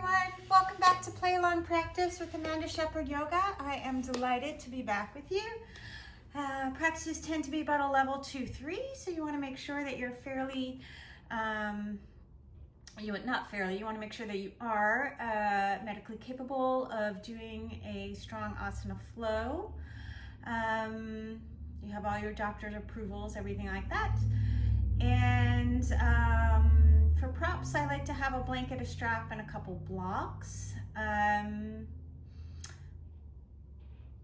everyone. Welcome back to Play Along Practice with Amanda Shepherd Yoga. I am delighted to be back with you. Practices tend to be about a level 2-3, so you want to make sure that you're fairly, you want to make sure that you are medically capable of doing a strong asana flow. You have all your doctor's approvals, everything like that. And for props, I like to have a blanket, a strap, and a couple blocks.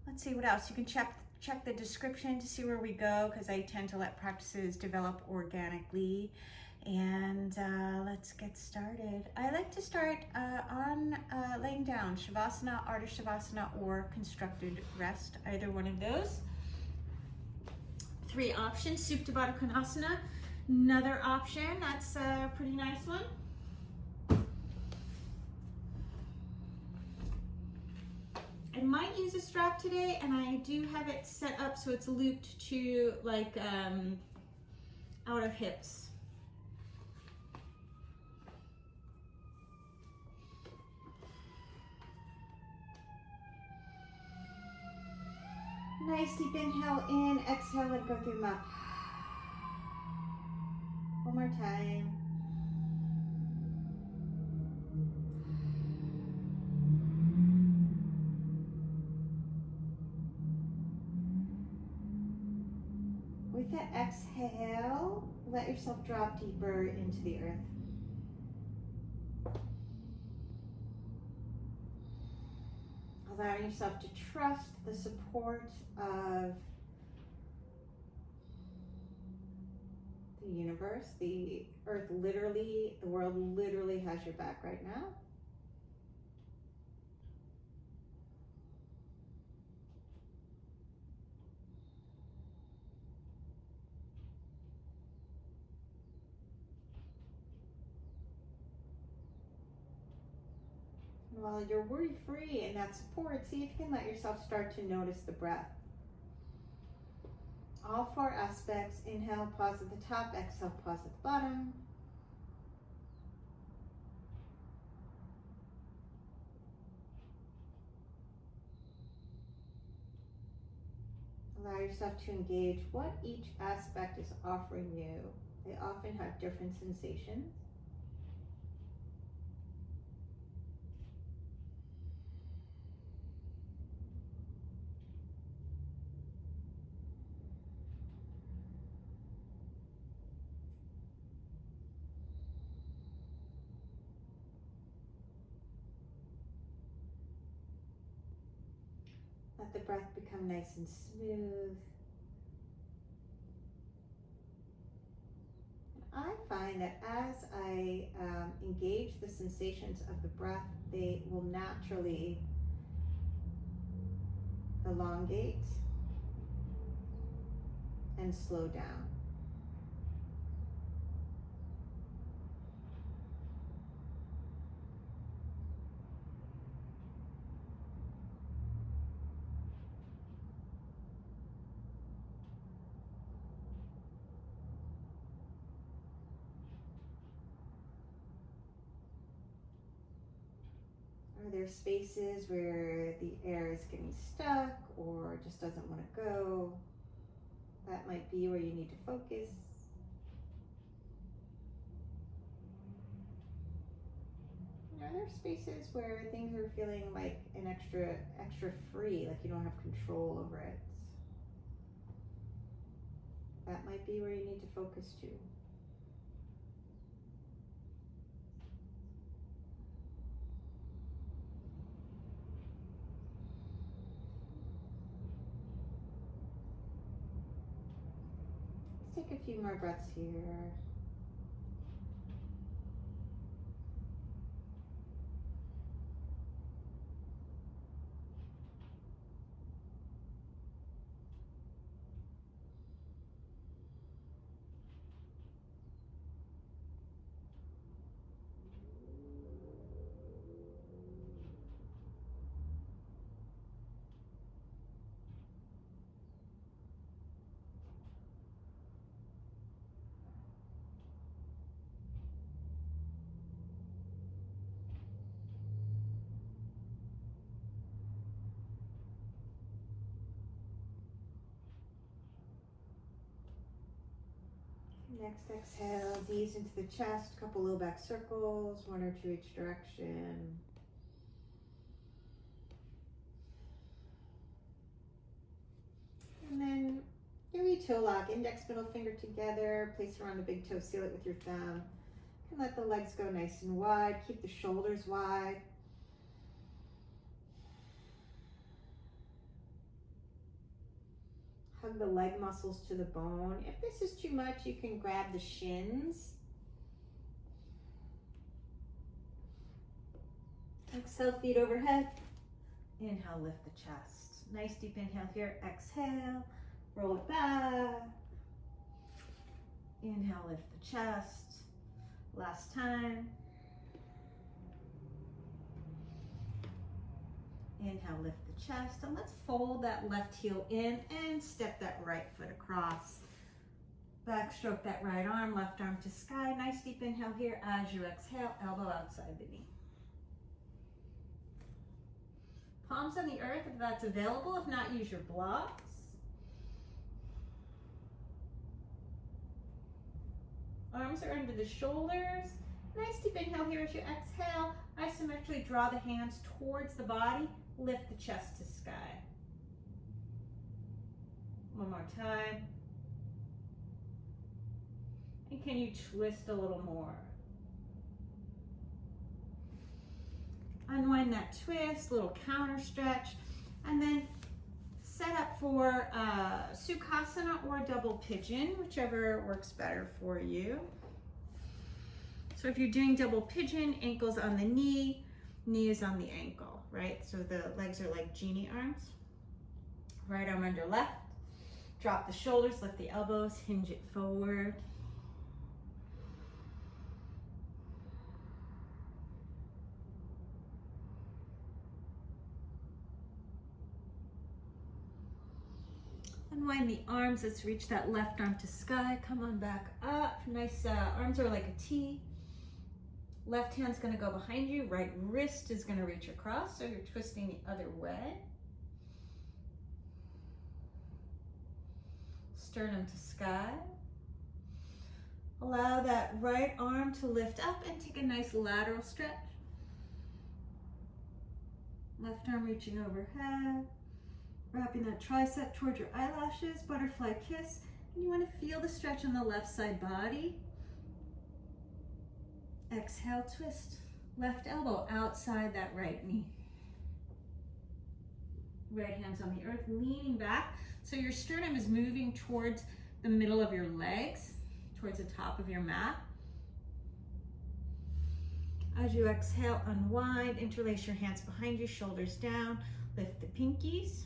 Let's see what else. You can check the description to see where we go, because I tend to let practices develop organically. And let's get started. I like to start on laying down, Shavasana, Ardha Shavasana, or constructed rest, either one of those. 3 options, Supta Baddha Konasana. Another option, that's a pretty nice one. I might use a strap today, and I do have it set up so it's looped to like outer hips. Nice deep inhale in, exhale, let it go through the mouth. One more time. With that exhale, let yourself drop deeper into the earth. Allowing yourself to trust the support of the universe, the earth literally, the world literally has your back right now. And while you're worry-free in that support, see if you can let yourself start to notice the breath. All 4 aspects. Inhale, pause at the top. Exhale, pause at the bottom. Allow yourself to engage what each aspect is offering you. They often have different sensations. Let the breath become nice and smooth. I find that as I engage the sensations of the breath, they will naturally elongate and slow down. Are there spaces where the air is getting stuck or just doesn't want to go? That might be where you need to focus. And are there spaces where things are feeling like an extra free, like you don't have control over it? That might be where you need to focus too. Take a few more breaths here. Next exhale, knees into the chest, a couple low back circles, 1 or 2 each direction. And then your toe lock, index middle finger together, place around the big toe, seal it with your thumb. And let the legs go nice and wide, keep the shoulders wide. Hug the leg muscles to the bone. If this is too much, you can grab the shins. Exhale, feet overhead. Inhale, lift the chest. Nice deep inhale here. Exhale, roll it back. Inhale, lift the chest. Last time. Inhale, lift the chest, and let's fold that left heel in and step that right foot across. Backstroke that right arm, left arm to sky. Nice deep inhale here as you exhale, elbow outside the knee. Palms on the earth if that's available. If not, use your blocks. Arms are under the shoulders. Nice deep inhale here as you exhale. Isometrically draw the hands towards the body. Lift the chest to sky. One more time. And can you twist a little more? Unwind that twist, little counter stretch, and then set up for sukhasana or double pigeon, whichever works better for you. So if you're doing double pigeon, ankles on the knee, knee is on the ankle, right? So the legs are like genie arms. Right arm under left. Drop the shoulders, lift the elbows, hinge it forward. Unwind the arms. Let's reach that left arm to sky. Come on back up. Nice, arms are like a T. Left hand's gonna go behind you. Right wrist is gonna reach across, so you're twisting the other way. Sternum to sky. Allow that right arm to lift up and take a nice lateral stretch. Left arm reaching overhead. Wrapping that tricep towards your eyelashes, butterfly kiss. And you want to feel the stretch on the left side body. Exhale, twist. Left elbow outside that right knee. Right hand's on the earth, leaning back. So your sternum is moving towards the middle of your legs, towards the top of your mat. As you exhale, unwind, interlace your hands behind you, shoulders down, lift the pinkies.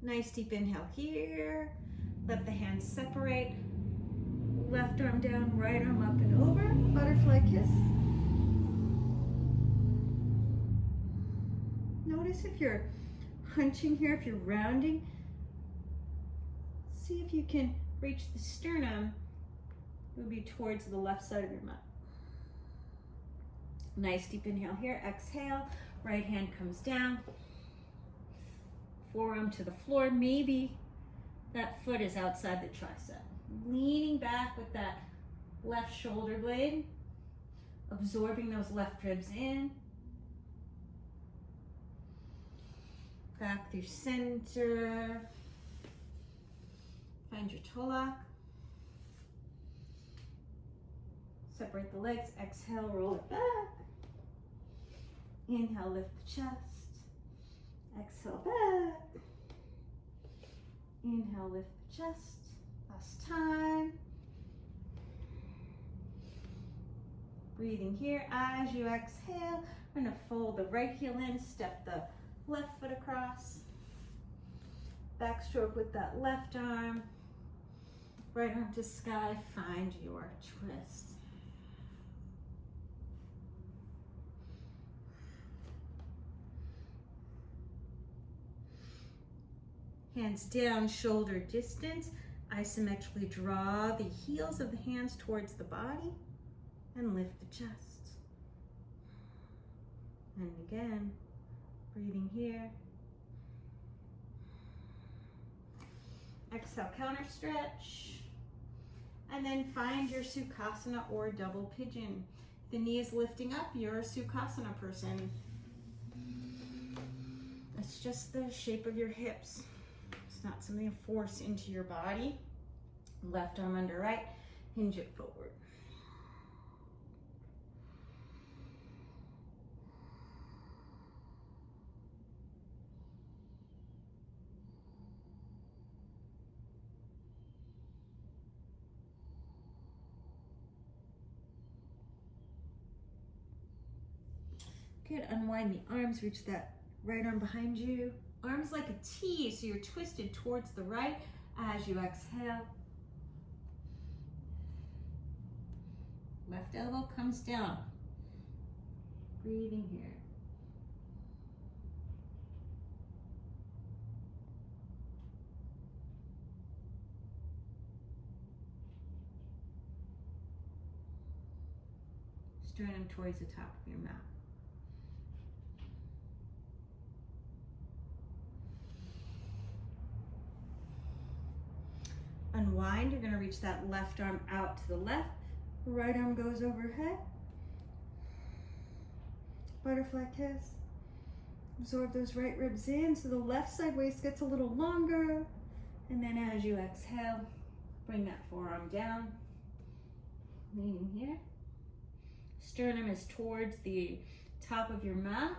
Nice deep inhale here. Let the hands separate. Left arm down, right arm up and over. Butterfly kiss. Notice if you're hunching here, if you're rounding. See if you can reach the sternum. It would be towards the left side of your mat. Nice deep inhale here. Exhale. Right hand comes down. Forearm to the floor. Maybe that foot is outside the tricep. Leaning back with that left shoulder blade, absorbing those left ribs in. Back through center. Find your toe lock. Separate the legs. Exhale, roll it back. Inhale, lift the chest. Exhale, back. Inhale, lift the chest. Last time. Breathing here as you exhale. We're going to fold the right heel in, step the left foot across. Backstroke with that left arm. Right arm to sky. Find your twist. Hands down, shoulder distance. Isometrically draw the heels of the hands towards the body and lift the chest. And again, breathing here. Exhale, counter stretch. And then find your sukhasana or double pigeon. The knee is lifting up, you're a sukhasana person. It's just the shape of your hips. It's not something to force into your body. Left arm under right, hinge it forward. Good, unwind the arms, reach that right arm behind you. Arms like a T, so you're twisted towards the right as you exhale. Left elbow comes down. Breathing here. Sternum towards the top of your mat. Unwind, you're going to reach that left arm out to the left. Right arm goes overhead. Butterfly kiss. Absorb those right ribs in so the left side waist gets a little longer. And then as you exhale, bring that forearm down. Leaning here. Sternum is towards the top of your mat.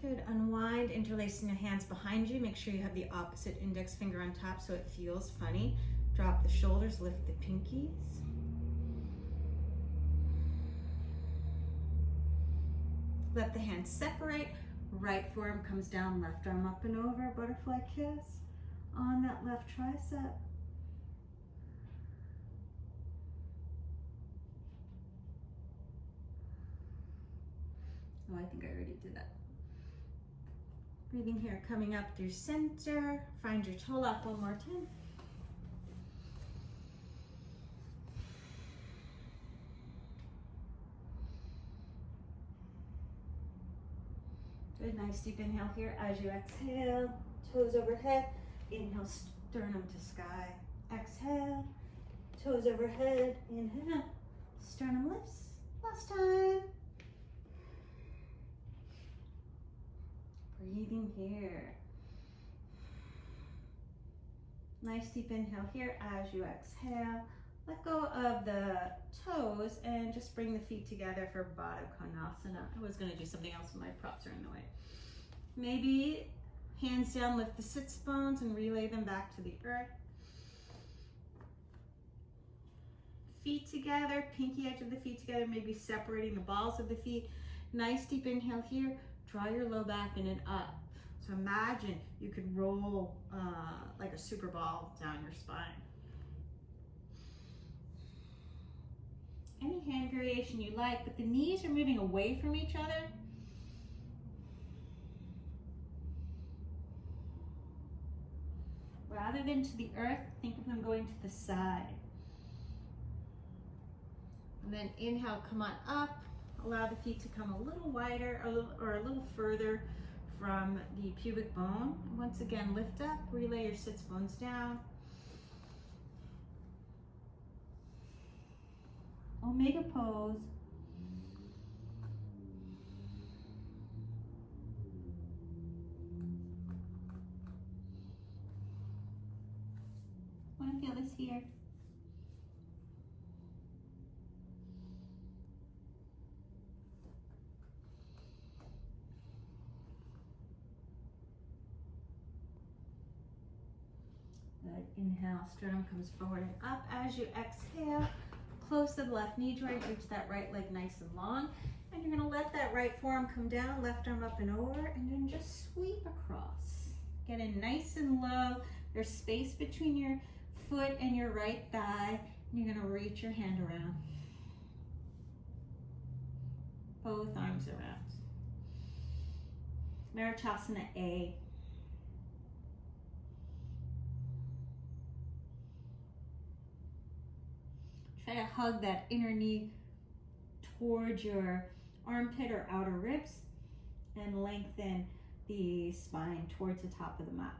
Good, unwind, interlacing the hands behind you. Make sure you have the opposite index finger on top so it feels funny. Drop the shoulders, lift the pinkies. Let the hands separate. Right forearm comes down, left arm up and over, butterfly kiss on that left tricep. Oh, I think I already did that. Breathing here, coming up through center. Find your toe lock one more time. Good, nice deep inhale here as you exhale. Toes overhead. Inhale, sternum to sky. Exhale, toes overhead. Inhale, sternum lifts. Last time. Breathing here. Nice deep inhale here as you exhale. Let go of the toes and just bring the feet together for Bakasana. I was going to do something else, but my props are in the way. Maybe hands down, lift the sits bones and relay them back to the earth. Feet together, pinky edge of the feet together, maybe separating the balls of the feet. Nice deep inhale here. Draw your low back in and up. So imagine you could roll like a super ball down your spine. Any hand variation you like, but the knees are moving away from each other. Rather than to the earth, think of them going to the side. And then inhale, come on up. Allow the feet to come a little wider or a little further from the pubic bone. Once again, lift up, relay your sits bones down. Omega pose. Want to feel this here? Good. Inhale, sternum comes forward and up. As you exhale, close to the left knee joint, reach that right leg nice and long. And you're gonna let that right forearm come down, left arm up and over, and then just sweep across. Get in nice and low. There's space between your foot and your right thigh. And you're gonna reach your hand around. Both arms around. Virschikasana A. Try to hug that inner knee towards your armpit or outer ribs, and lengthen the spine towards the top of the mat.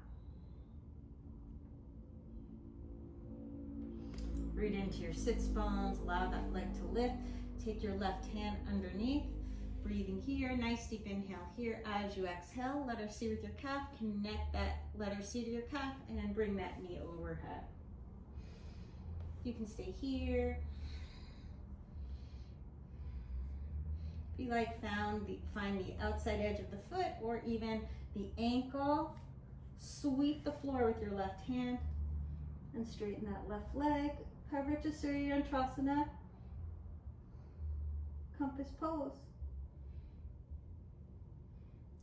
Breathe into your sits bones, allow that leg to lift. Take your left hand underneath, breathing here, nice deep inhale here. As you exhale, letter C with your calf, connect that letter C to your calf, and then bring that knee overhead. You can stay here. If you like, find the outside edge of the foot or even the ankle. Sweep the floor with your left hand and straighten that left leg. Parivrtta yantrasana. Compass pose.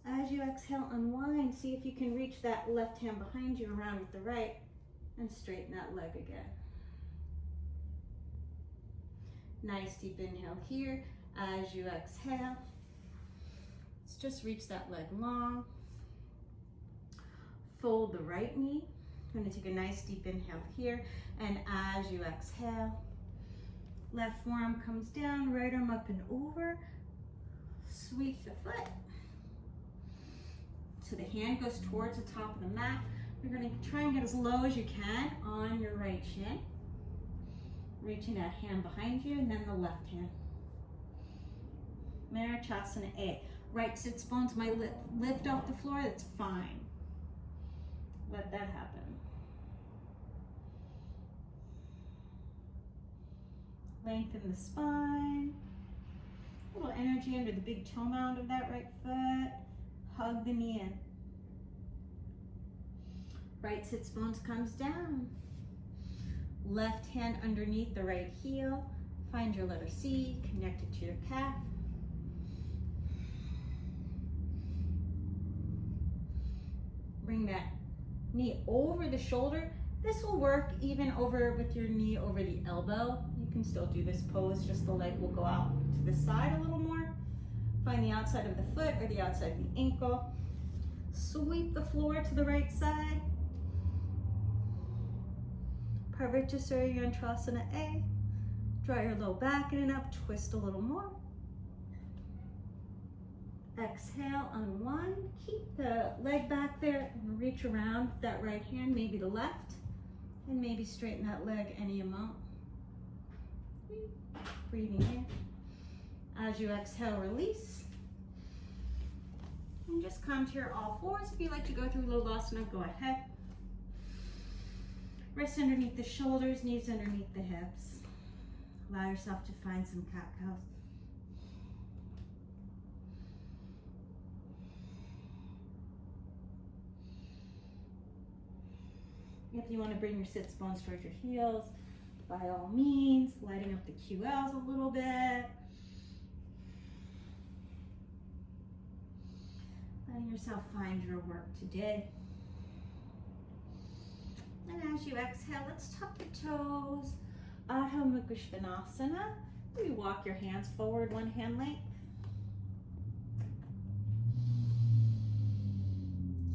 As you exhale, unwind. See if you can reach that left hand behind you around with the right and straighten that leg again. Nice deep inhale here. As you exhale, let's just reach that leg long. Fold the right knee. I'm going to take a nice deep inhale here, and as you exhale, left forearm comes down, right arm up and over. Sweep the foot. So the hand goes towards the top of the mat. You're going to try and get as low as you can on your right shin. Reaching that hand behind you, and then the left hand. Vrschikasana A. Right sits bones might lift off the floor, that's fine. Let that happen. Lengthen the spine. A little energy under the big toe mound of that right foot. Hug the knee in. Right sits bones comes down. Left hand underneath the right heel. Find your letter C, connect it to your calf. Bring that knee over the shoulder. This will work even over with your knee over the elbow. You can still do this pose, just the leg will go out to the side a little more. Find the outside of the foot or the outside of the ankle. Sweep the floor to the right side. Parivrtta yantrasana A. Draw your low back in and up, twist a little more. Exhale, unwind. Keep the leg back there and reach around with that right hand, maybe the left, and maybe straighten that leg any amount. Breathing in. As you exhale, release. And just come to your all fours. If you like to go through hollowback, go ahead. Wrists underneath the shoulders, knees underneath the hips. Allow yourself to find some cat-cows. If you want to bring your sits bones towards your heels, by all means, lighting up the QLs a little bit. Letting yourself find your work today. And as you exhale, let's tuck the toes. Adhomukhavrksasana. Maybe walk your hands forward, one hand length.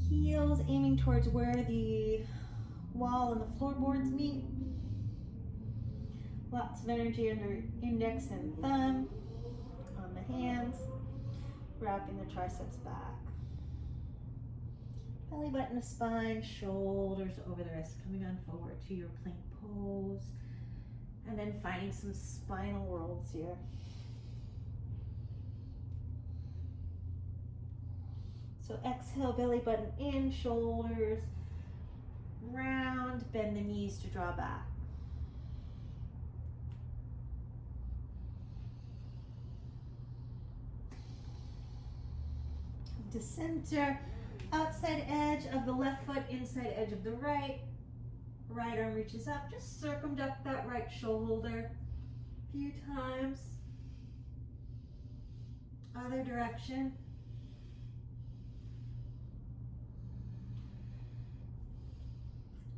Heels aiming towards where the wall and the floorboards meet. Lots of energy under index and thumb on the hands. Wrapping the triceps back. Belly button to spine, shoulders over the wrist, coming on forward to your plank pose. And then finding some spinal rolls here. So exhale, belly button in, shoulders round, bend the knees to draw back. To center, outside edge of the left foot, inside edge of the right. Right arm reaches up, just circumduct that right shoulder a few times. Other direction.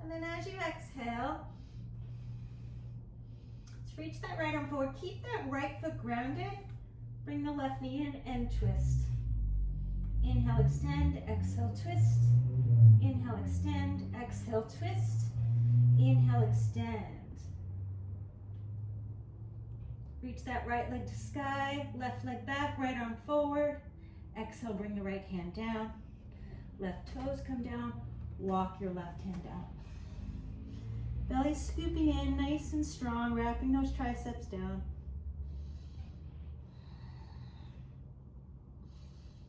And then as you exhale, let's reach that right arm forward. Keep that right foot grounded. Bring the left knee in and twist. Inhale, extend, exhale, twist. Inhale, extend, exhale, twist. Inhale, extend. Reach that right leg to sky, left leg back, right arm forward. Exhale, bring the right hand down. Left toes come down, walk your left hand down. Belly scooping in, nice and strong, wrapping those triceps down.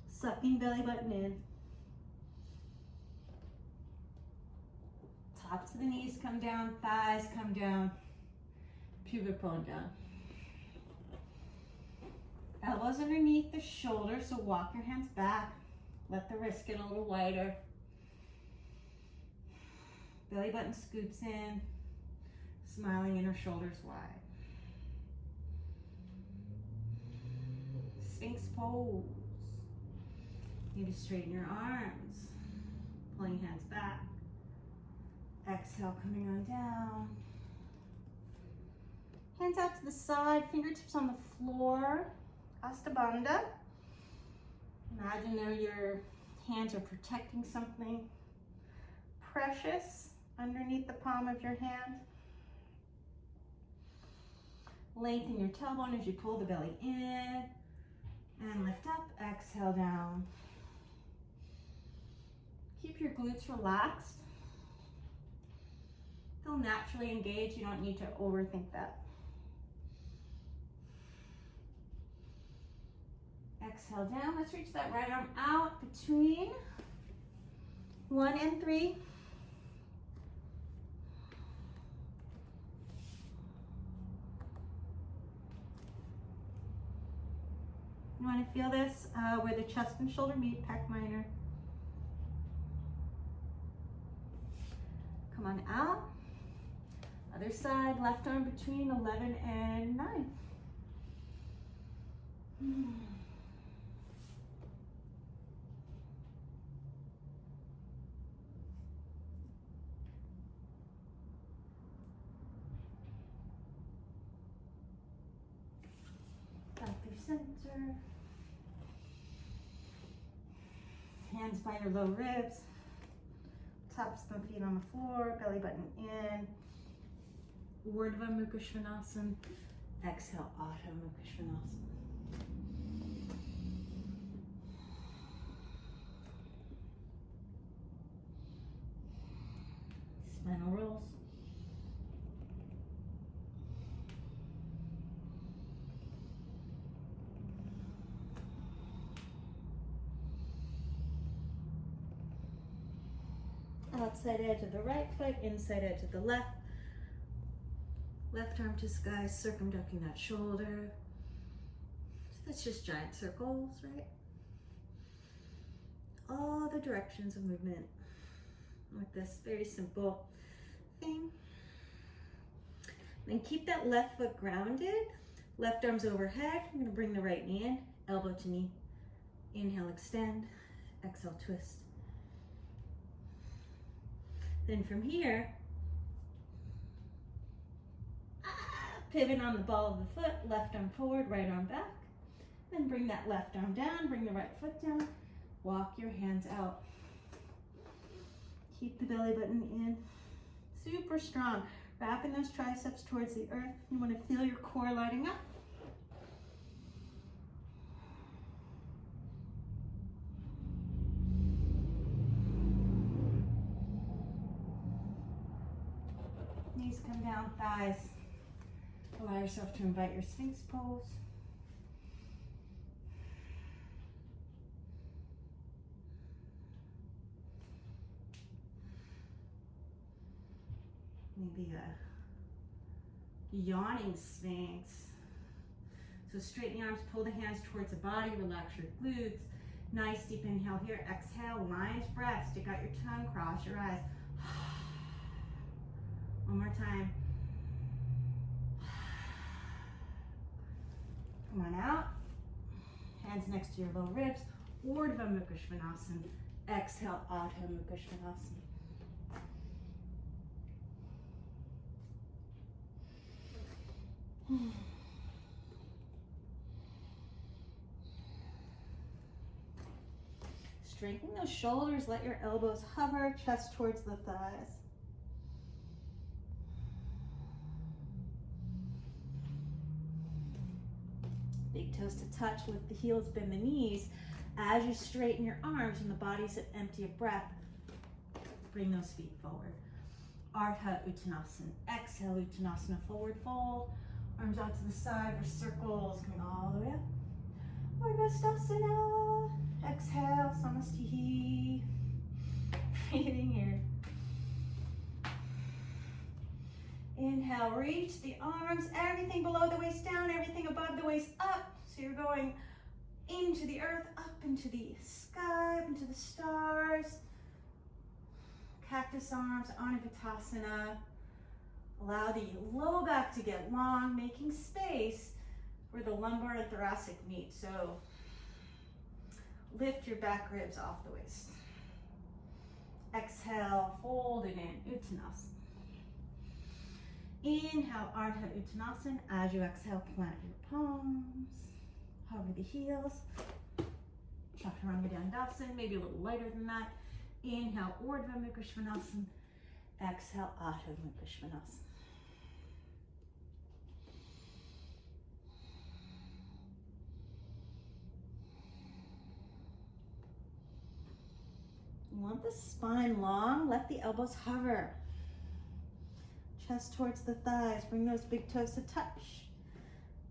Sucking belly button in. Tops of the knees come down, thighs come down, pubic bone down. Elbows underneath the shoulders, so walk your hands back. Let the wrist get a little wider. Belly button scoops in, smiling inner shoulders wide. Sphinx pose. Maybe straighten your arms, pulling hands back. Exhale, coming on down. Hands out to the side, fingertips on the floor. Bandha. Imagine there your hands are protecting something precious underneath the palm of your hand. Lengthen your tailbone as you pull the belly in and lift up. Exhale down. Keep your glutes relaxed. They'll naturally engage. You don't need to overthink that. Exhale down. Let's reach that right arm out between 1 and 3. You want to feel this where the chest and shoulder meet, pec minor. Come on out. Other side, left arm between 11 and 9. Back through center. Hands by your low ribs. Tops of the feet on the floor, belly button in. Visvamitra. Exhale, adhomukhavrksasana. Spinal rolls. Outside edge of the right foot, inside edge of the left. Left arm to sky, circumducting that shoulder. That's just giant circles, right? All the directions of movement with this very simple thing. Then keep that left foot grounded. Left arm's overhead. I'm gonna bring the right knee in, elbow to knee. Inhale, extend. Exhale, twist. Then from here, pivot on the ball of the foot, left arm forward, right arm back. Then bring that left arm down, bring the right foot down. Walk your hands out. Keep the belly button in. Super strong. Wrapping those triceps towards the earth. You want to feel your core lighting up. Knees come down, thighs. Allow yourself to invite your Sphinx pose. Maybe a yawning Sphinx. So straighten the arms, pull the hands towards the body, relax your glutes. Nice deep inhale here. Exhale, lion's breath. Stick out your tongue, cross your eyes. One more time. Come on out. Hands next to your low ribs. Urdhva mukha svanasana. Exhale, adhomukhavrksasana. Straighten those shoulders. Let your elbows hover. Chest towards the thighs. touch, lift the heels, bend the knees. As you straighten your arms and the body's empty of breath, bring those feet forward. Urdhva Uttanasana. Exhale, Uttanasana, forward fold. Arms out to the side for circles, coming all the way up. Ustrasana. Exhale, Samastihi. Breathing here. Inhale, reach the arms, everything below the waist down, everything above the waist up. So you're going into the earth, up into the sky, up into the stars. Cactus arms, Anavitasana. Allow the low back to get long, making space where the lumbar and thoracic meet. So lift your back ribs off the waist. Exhale, fold it in, Uttanasana. Inhale, Urdhva Uttanasana. As you exhale, plant your palms. Hover the heels. Chaturanga dandasana, maybe a little lighter than that. Inhale, visvamitra. Exhale, adhomukhavrksasana. You want the spine long, let the elbows hover. Chest towards the thighs, bring those big toes to touch.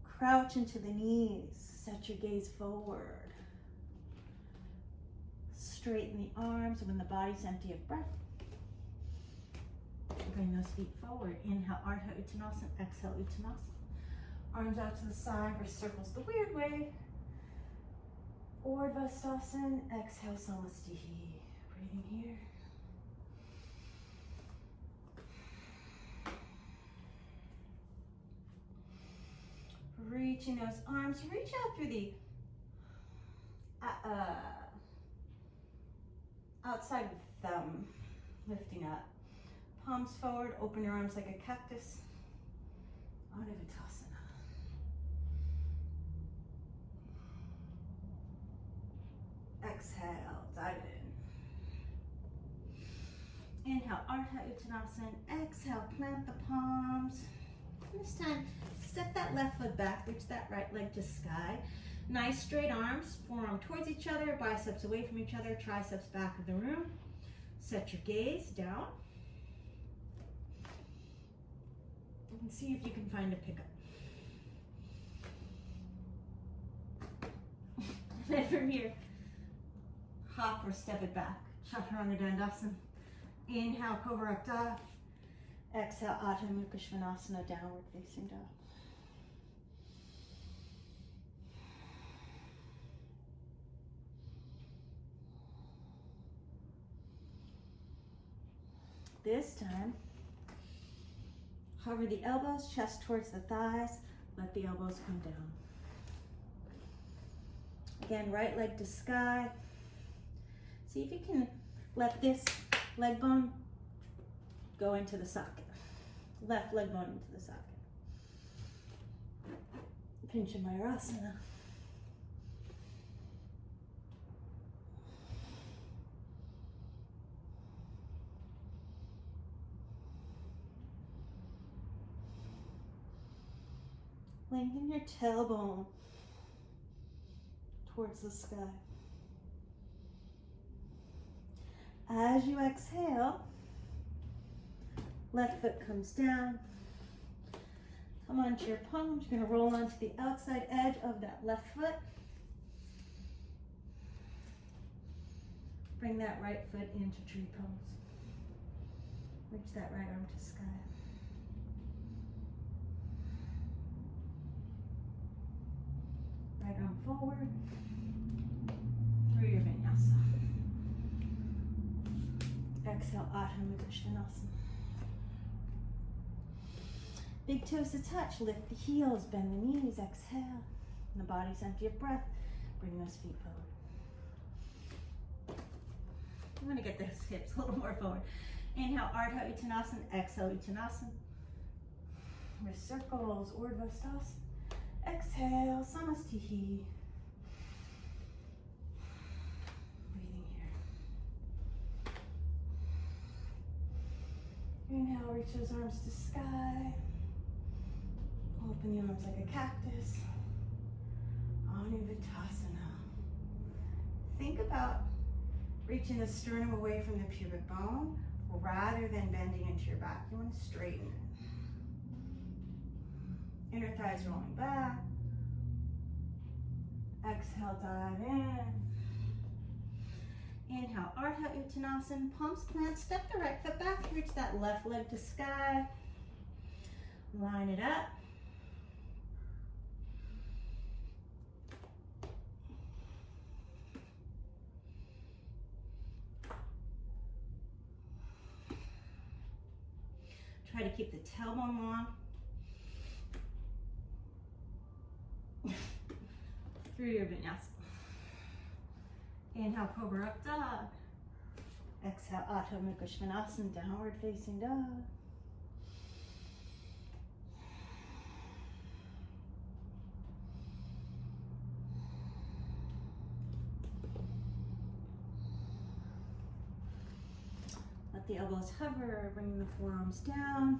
Crouch into the knees, set your gaze forward. Straighten the arms when the body's empty of breath. Bring those feet forward. Inhale, Urdhva Uttanasana. Exhale, Uttanasana. Arms out to the side for circles the weird way. Urdhva. Exhale, Samastihi. Breathing here. Reaching those arms, reach out through the outside of the thumb, lifting up. Palms forward, open your arms like a cactus. Anavitasana. Exhale, dive in. Inhale, Urdhva Uttanasana. Exhale, plant the palms. This time, step that left foot back, reach that right leg to sky. Nice straight arms, forearm towards each other, biceps away from each other, triceps back of the room. Set your gaze down. And see if you can find a pickup. Then from here, hop or step it back. Chaturanga dandasana. Inhale, Parivrtta. Exhale, adhomukhavrksasana, downward facing dog. This time, hover the elbows, chest towards the thighs, let the elbows come down. Again, right leg to sky. See if you can let this leg bone go into the socket. Left leg bone into the socket. Pinchamayurasana. Lengthen your tailbone towards the sky. As you exhale, left foot comes down. Come onto your palms. You're going to roll onto the outside edge of that left foot. Bring that right foot into tree pose. Reach that right arm to sky. Right arm forward through your vinyasa. Exhale, adhomukhavrksasana. Big toes to touch, lift the heels, bend the knees, exhale. When the body's empty of breath, bring those feet forward. I'm gonna get those hips a little more forward. Inhale, Urdhva Uttanasana, exhale, Uttanasana. With circles, Urdhva. Exhale, Samastihi. Breathing here. Inhale, reach those arms to sky. Open the arms like a cactus. Visvamitrasana. Think about reaching the sternum away from the pubic bone rather than bending into your back. You want to straighten it. Inner thighs rolling back. Exhale, dive in. Inhale, Urdhva Uttanasana, palms plant, step the right foot back, reach that left leg to sky. Line it up. Try to keep the tailbone long. Through your vinyasa. Inhale, Cobra up dog. Exhale, adhomukhavrksasana, downward facing dog. Let the elbows hover, bring the forearms down.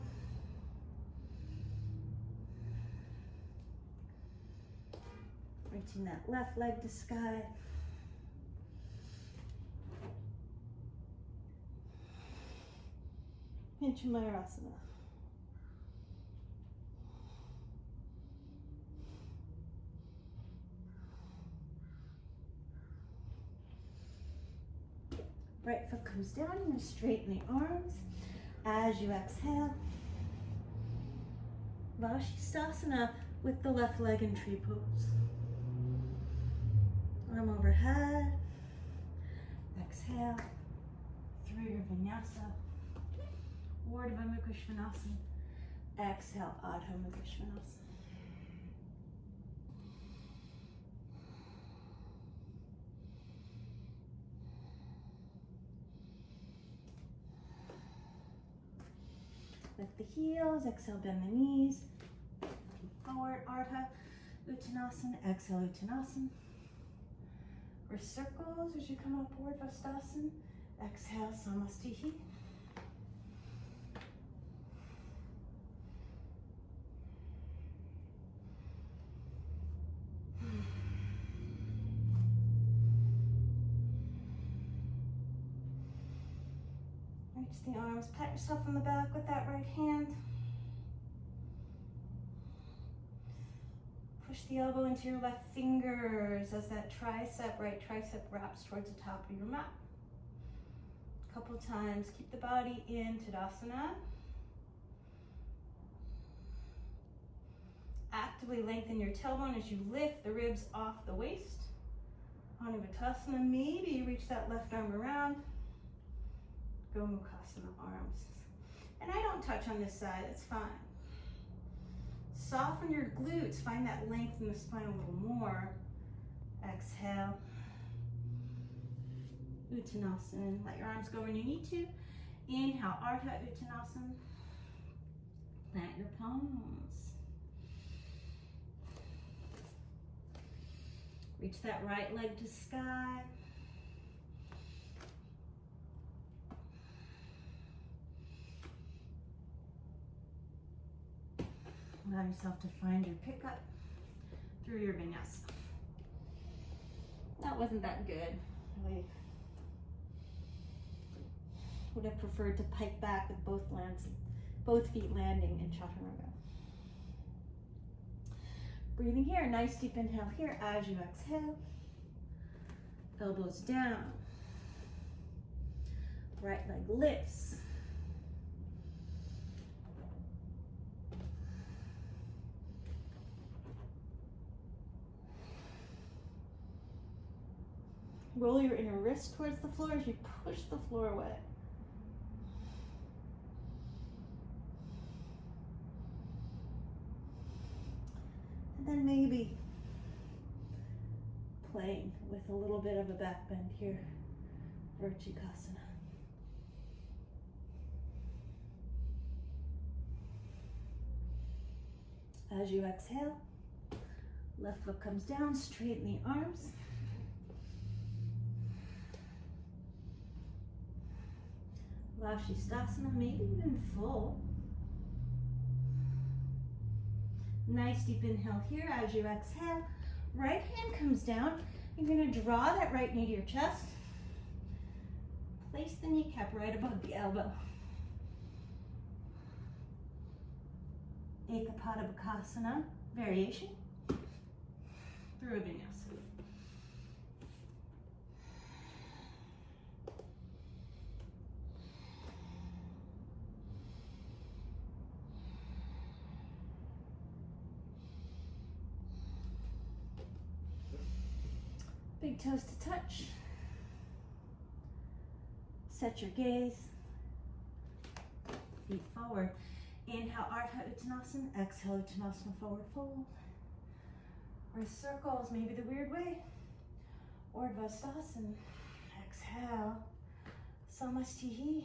Reaching that left leg to sky. Pinchamayurasana. Right foot comes down, you're going to straighten the arms as you exhale. Vrschikasana with the left leg in tree pose. Arm overhead. Exhale through your vinyasa. Urdhva Mukha. Exhale, adhomukhavrksasana. Lift the heels, exhale, bend the knees. Forward, Urdhva Uttanasana, exhale, Uttanasana. Wrist circles as you come upward, Urdhva. Exhale, Samastihi. Reach the arms, pat yourself on the back with that right hand. Push the elbow into your left fingers as that right tricep wraps towards the top of your mat. A couple times, keep the body in Tadasana. Actively lengthen your tailbone as you lift the ribs off the waist. Parivrtta, maybe you reach that left arm around. Gomukhasana arms. And I don't touch on this side, it's fine. Soften your glutes, find that length in the spine a little more. Exhale. Uttanasana, let your arms go when you need to. Inhale, Urdhva Uttanasana. Plant your palms. Reach that right leg to sky. Allow yourself to find your pickup through your vinyasa. That wasn't that good. I would have preferred to pike back with both feet landing in chaturanga. Breathing here, nice deep inhale here as you exhale. Elbows down. Right leg lifts. Roll your inner wrist towards the floor as you push the floor away. And then maybe playing with a little bit of a back bend here, vrschikasana. As you exhale, left foot comes down, straighten the arms. Vrschikasana, maybe even full. Nice deep inhale here as you exhale. Right hand comes down. You're going to draw that right knee to your chest. Place the kneecap right above the elbow. Bakasana variation through a vinyasa. Big toes to touch. Set your gaze. Feet forward. Inhale, Urdhva Uttanasana. Exhale, Uttanasana, forward fold. Wrist circles, maybe the weird way. Ustrasana. Exhale, Samastihi.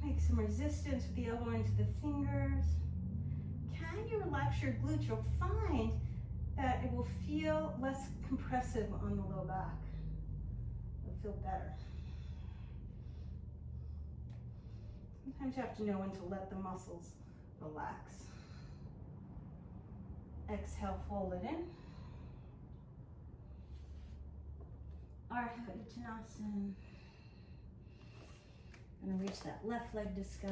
Make some resistance with the elbow into the fingers. Can you relax your glutes? You'll find that it will feel less compressive on the low back. It'll feel better. Sometimes you have to know when to let the muscles relax. Exhale, fold it in. Urdhva Uttanasana. And reach that left leg to sky.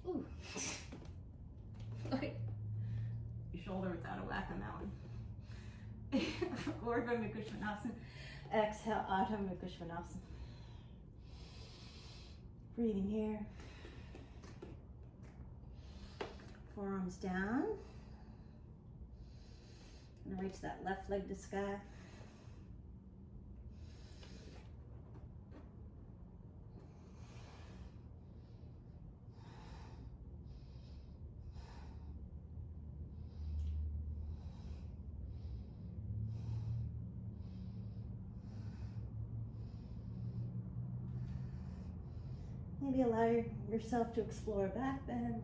Ooh. Okay. Your shoulder is out of whack on that one. Visvamitra. Exhale, adhomukhavrksasana. Breathing here. Forearms down. And reach that left leg to sky. Maybe allow yourself to explore backbends.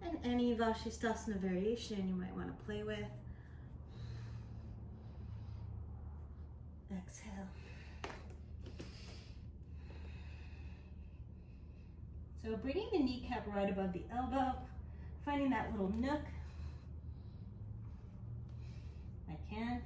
And any vrschikasana variation you might want to play with. Exhale. So bringing the kneecap right above the elbow, finding that little nook. I can.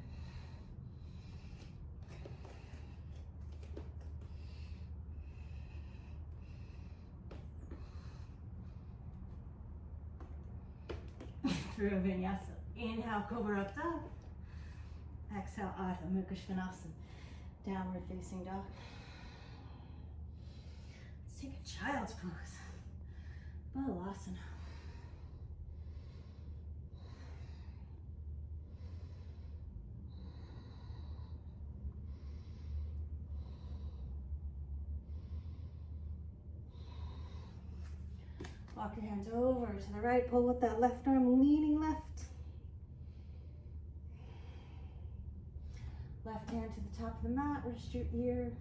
Through a vinyasa. Inhale, Parivrtta. Exhale, adhomukhavrksasana. Downward facing dog. Let's take a child's pose. Bakasana. Walk your hands over to the right. Pull with that left arm, leaning left. Left hand to the top of the mat. Rest your ear.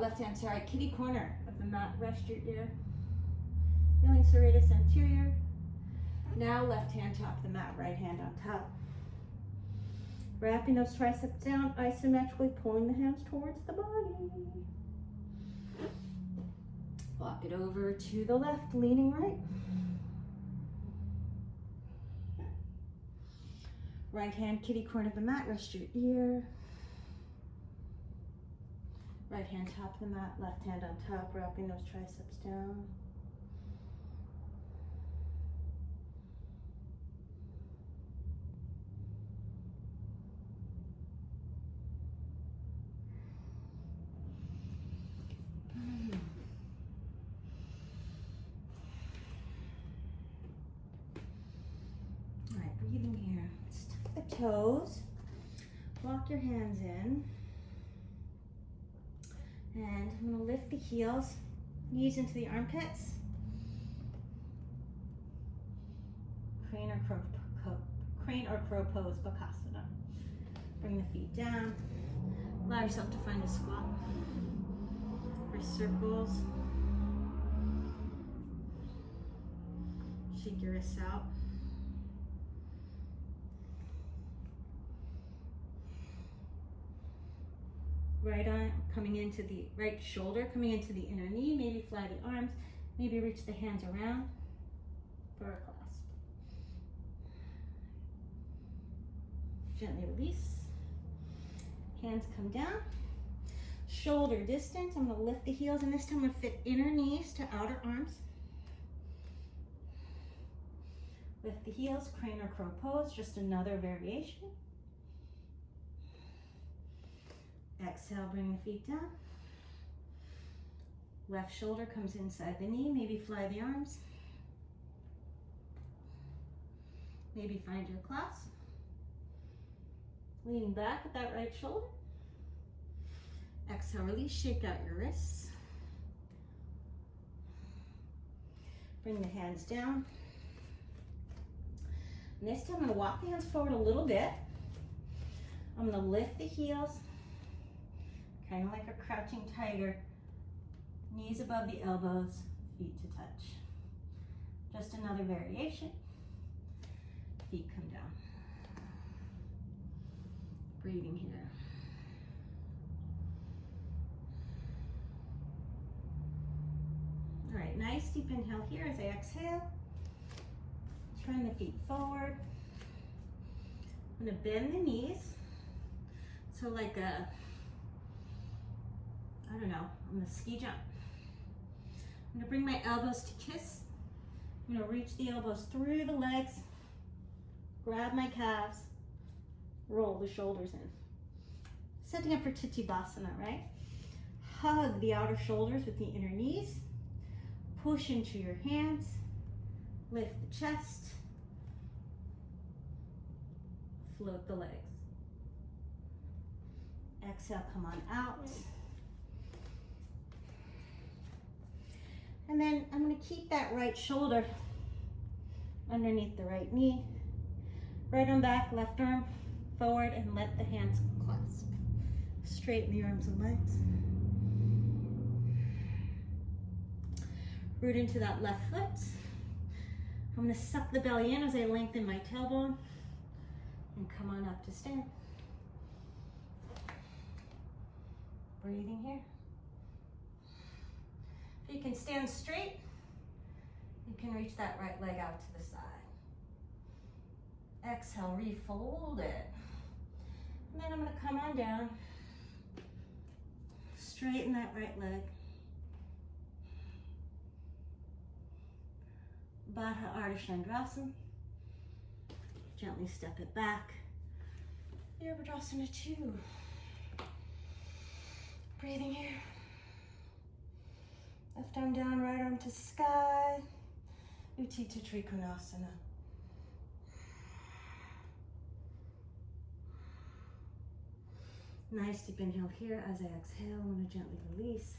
Left hand, sorry, kitty corner of the mat. Rest your ear. Feeling serratus anterior. Now left hand top of the mat, right hand on top. Wrapping those triceps down, isometrically pulling the hands towards the body. Walk it over to the left, leaning right. Right hand, kitty corner of the mat, rest your ear. Right hand top of the mat, left hand on top, wrapping those triceps down. Breathing here. Tuck the toes. Walk your hands in. And I'm going to lift the heels, knees into the armpits. Crane or crow pose, Bakasana. Bring the feet down. Allow yourself to find a squat. Wrist circles. Shake your wrists out. Right arm coming into the right shoulder, coming into the inner knee. Maybe fly the arms. Maybe reach the hands around for a clasp. Gently release. Hands come down. Shoulder distance. I'm going to lift the heels, and this time I'm going to fit inner knees to outer arms. Lift the heels, crane or crow pose, just another variation. Exhale, bring the feet down. Left shoulder comes inside the knee, maybe fly the arms. Maybe find your clasp. Leaning back with that right shoulder. Exhale, release, shake out your wrists. Bring the hands down. And this time I'm going to walk the hands forward a little bit. I'm going to lift the heels, kind of like a crouching tiger. Knees above the elbows, feet to touch. Just another variation. Feet come down. Breathing here. All right, nice deep inhale here as I exhale. Turn the feet forward. I'm going to bend the knees. So like a, I don't know, on the ski jump. I'm going to bring my elbows to kiss. I'm going to reach the elbows through the legs. Grab my calves. Roll the shoulders in. Setting up for dvijasana, right? Hug the outer shoulders with the inner knees. Push into your hands. Lift the chest. Float the legs. Exhale, come on out. And then I'm going to keep that right shoulder underneath the right knee. Right arm back, left arm forward, and let the hands clasp. Straighten the arms and legs. Root into that left foot. I'm going to suck the belly in as I lengthen my tailbone and come on up to stand. Breathing here. If you can stand straight, you can reach that right leg out to the side. Exhale, refold it. And then I'm going to come on down. Straighten that right leg. Yantrasana. Gently step it back. Inversions 2. Breathing here. Left arm down, right arm to sky. Trikonasana. Nice deep inhale here. As I exhale, I'm going to gently release.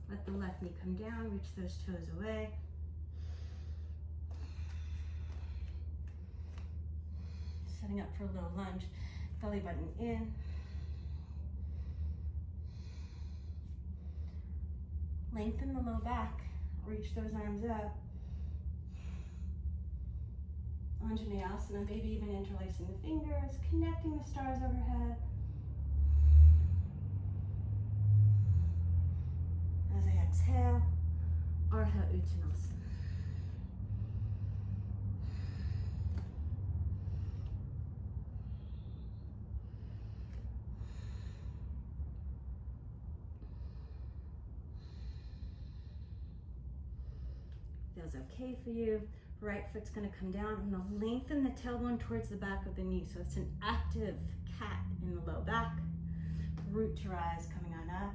Let the left knee come down, reach those toes away. Setting up for a little lunge, belly button in. Lengthen the low back, reach those arms up. Anjaneyasana, maybe even interlacing the fingers, connecting the stars overhead. As I exhale, Urdhva. Feels okay for you. Right foot's going to come down. I'm going to lengthen the tailbone towards the back of the knee. So it's an active cat in the low back. Root to rise, coming on that.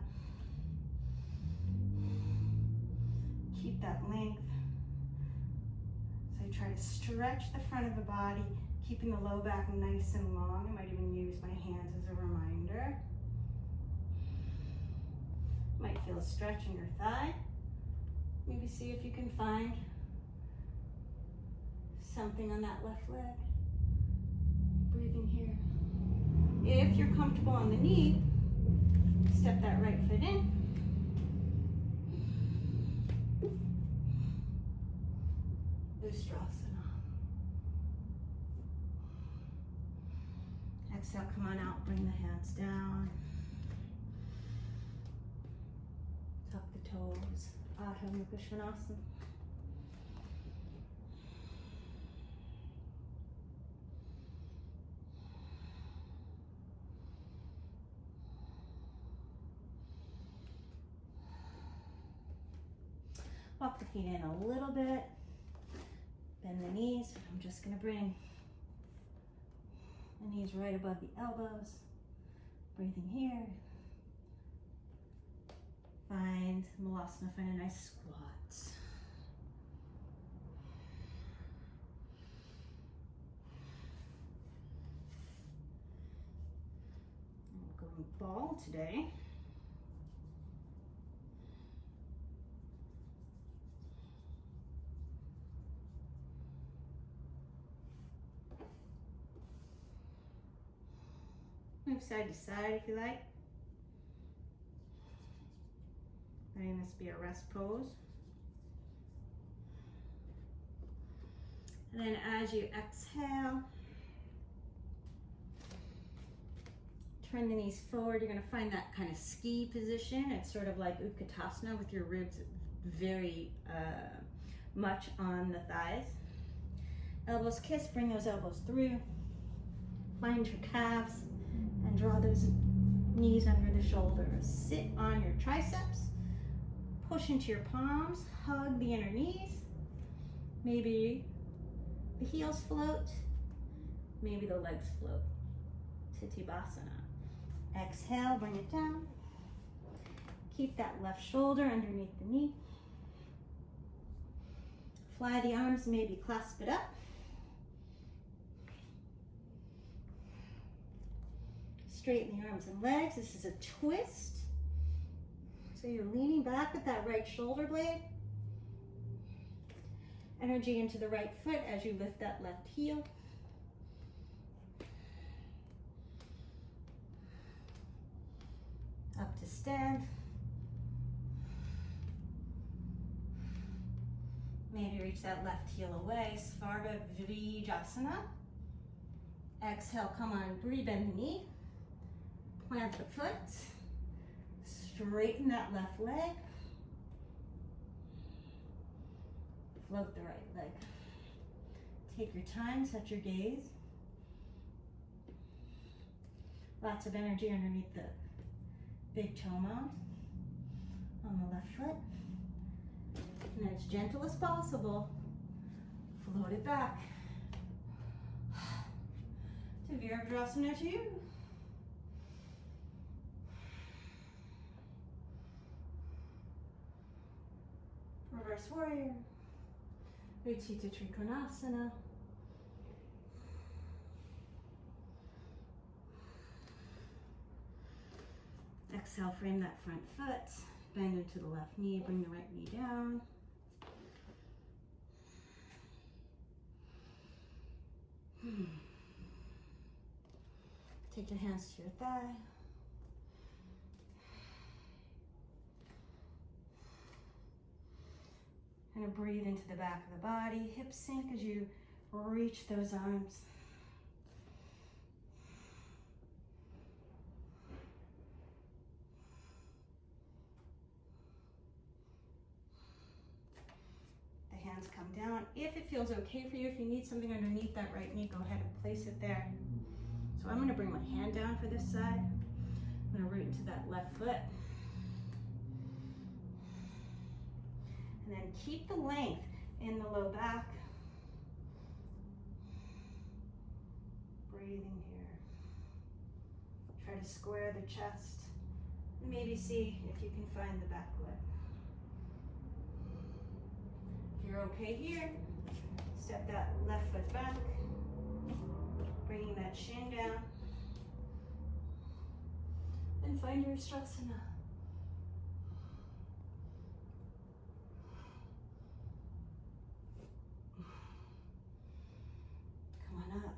Keep that length. So I try to stretch the front of the body, keeping the low back nice and long. I might even use my hands as a reminder. Might feel a stretch in your thigh. Maybe see if you can find something on that left leg. Breathing here. If you're comfortable on the knee, step that right foot in. Ustrasana. Exhale, come on out, bring the hands down. Tuck the toes. Adhomukhavrksasana. Walk the feet in a little bit. Bend the knees. I'm just going to bring the knees right above the elbows. Breathing here. Find malasana, find a nice squat. I'm going ball today. Move side to side if you like. Letting this be a rest pose. And then as you exhale, turn the knees forward. You're going to find that kind of ski position. It's sort of like Utkatasana with your ribs very much on the thighs. Elbows kiss, bring those elbows through. Find your calves and draw those knees under the shoulders. Sit on your triceps. Push into your palms, hug the inner knees. Maybe the heels float, maybe the legs float to dvijasana. Exhale, bring it down. Keep that left shoulder underneath the knee. Fly the arms, maybe clasp it up. Straighten the arms and legs. This is a twist. So you're leaning back with that right shoulder blade. Energy into the right foot as you lift that left heel. Up to stand. Maybe reach that left heel away. Svarga, dvijasana. Exhale, come on, bend the knee. Plant the foot. Straighten that left leg. Float the right leg. Take your time, set your gaze. Lots of energy underneath the big toe mound on the left foot. And as gentle as possible, float it back. To Vrschikasana 2. Reverse warrior. Trikonasana. Exhale, frame that front foot. Bend into the left knee, bring the right knee down. Take your hands to your thigh. Kind of breathe into the back of the body. Hips sink as you reach those arms. The hands come down. If it feels okay for you, if you need something underneath that right knee, go ahead and place it there. So I'm going to bring my hand down for this side. I'm going to root into that left foot. And then keep the length in the low back. Breathing here. Try to square the chest And maybe see if you can find the back leg. If you're okay here, step that left foot back, bringing that shin down, and find your Ustrasana. Come on up.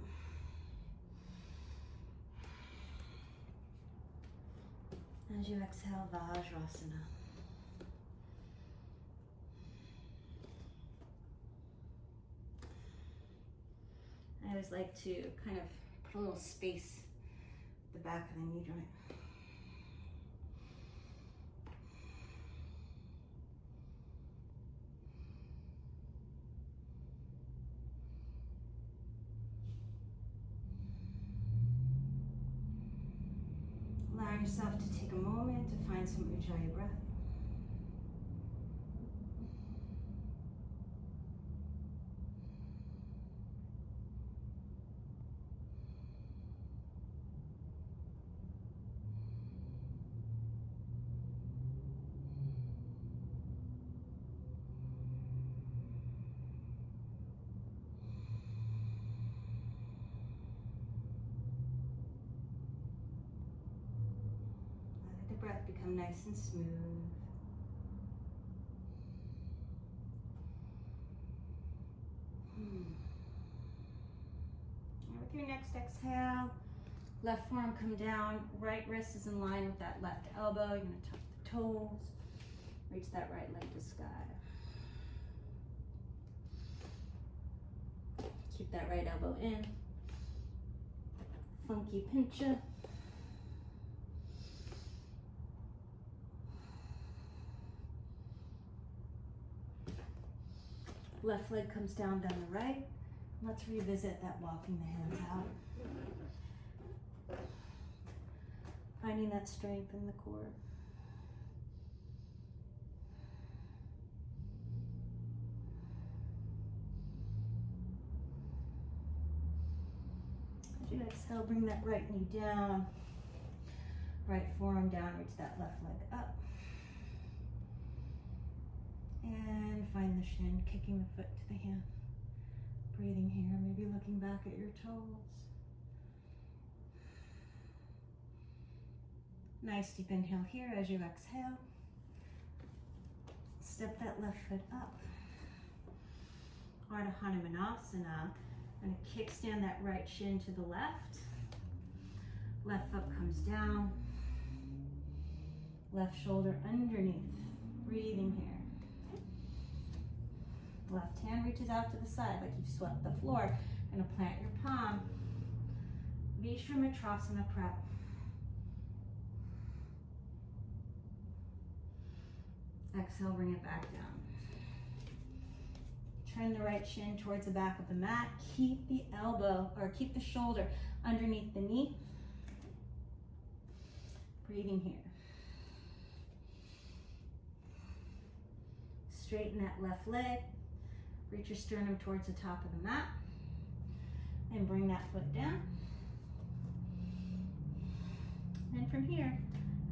As you exhale, vrschikasana. I always like to kind of put a little space at the back of the knee joint. Allow yourself to take a moment to find some ujjayi breath. Breath become nice and smooth. And with your next exhale, left forearm come down, right wrist is in line with that left elbow. You're going to tuck the toes, reach that right leg to sky. Keep that right elbow in. Funky pincha. Left leg comes down the right. Let's revisit that walking the hands out. Finding that strength in the core. As you exhale, bring that right knee down. Right forearm down, reach that left leg up. And find the shin, kicking the foot to the hand. Breathing here, maybe looking back at your toes. Nice deep inhale here as you exhale. Step that left foot up. Adhomukhavrksasana. And kickstand that right shin to the left. Left foot comes down. Left shoulder underneath. Breathing here. Left hand reaches out to the side like you've swept the floor. You're going to plant your palm. Visvamitrasana prep. Exhale, bring it back down. Turn the right shin towards the back of the mat. Keep the elbow, or keep the shoulder underneath the knee. Breathing here. Straighten that left leg. Reach your sternum towards the top of the mat. And bring that foot down. And from here,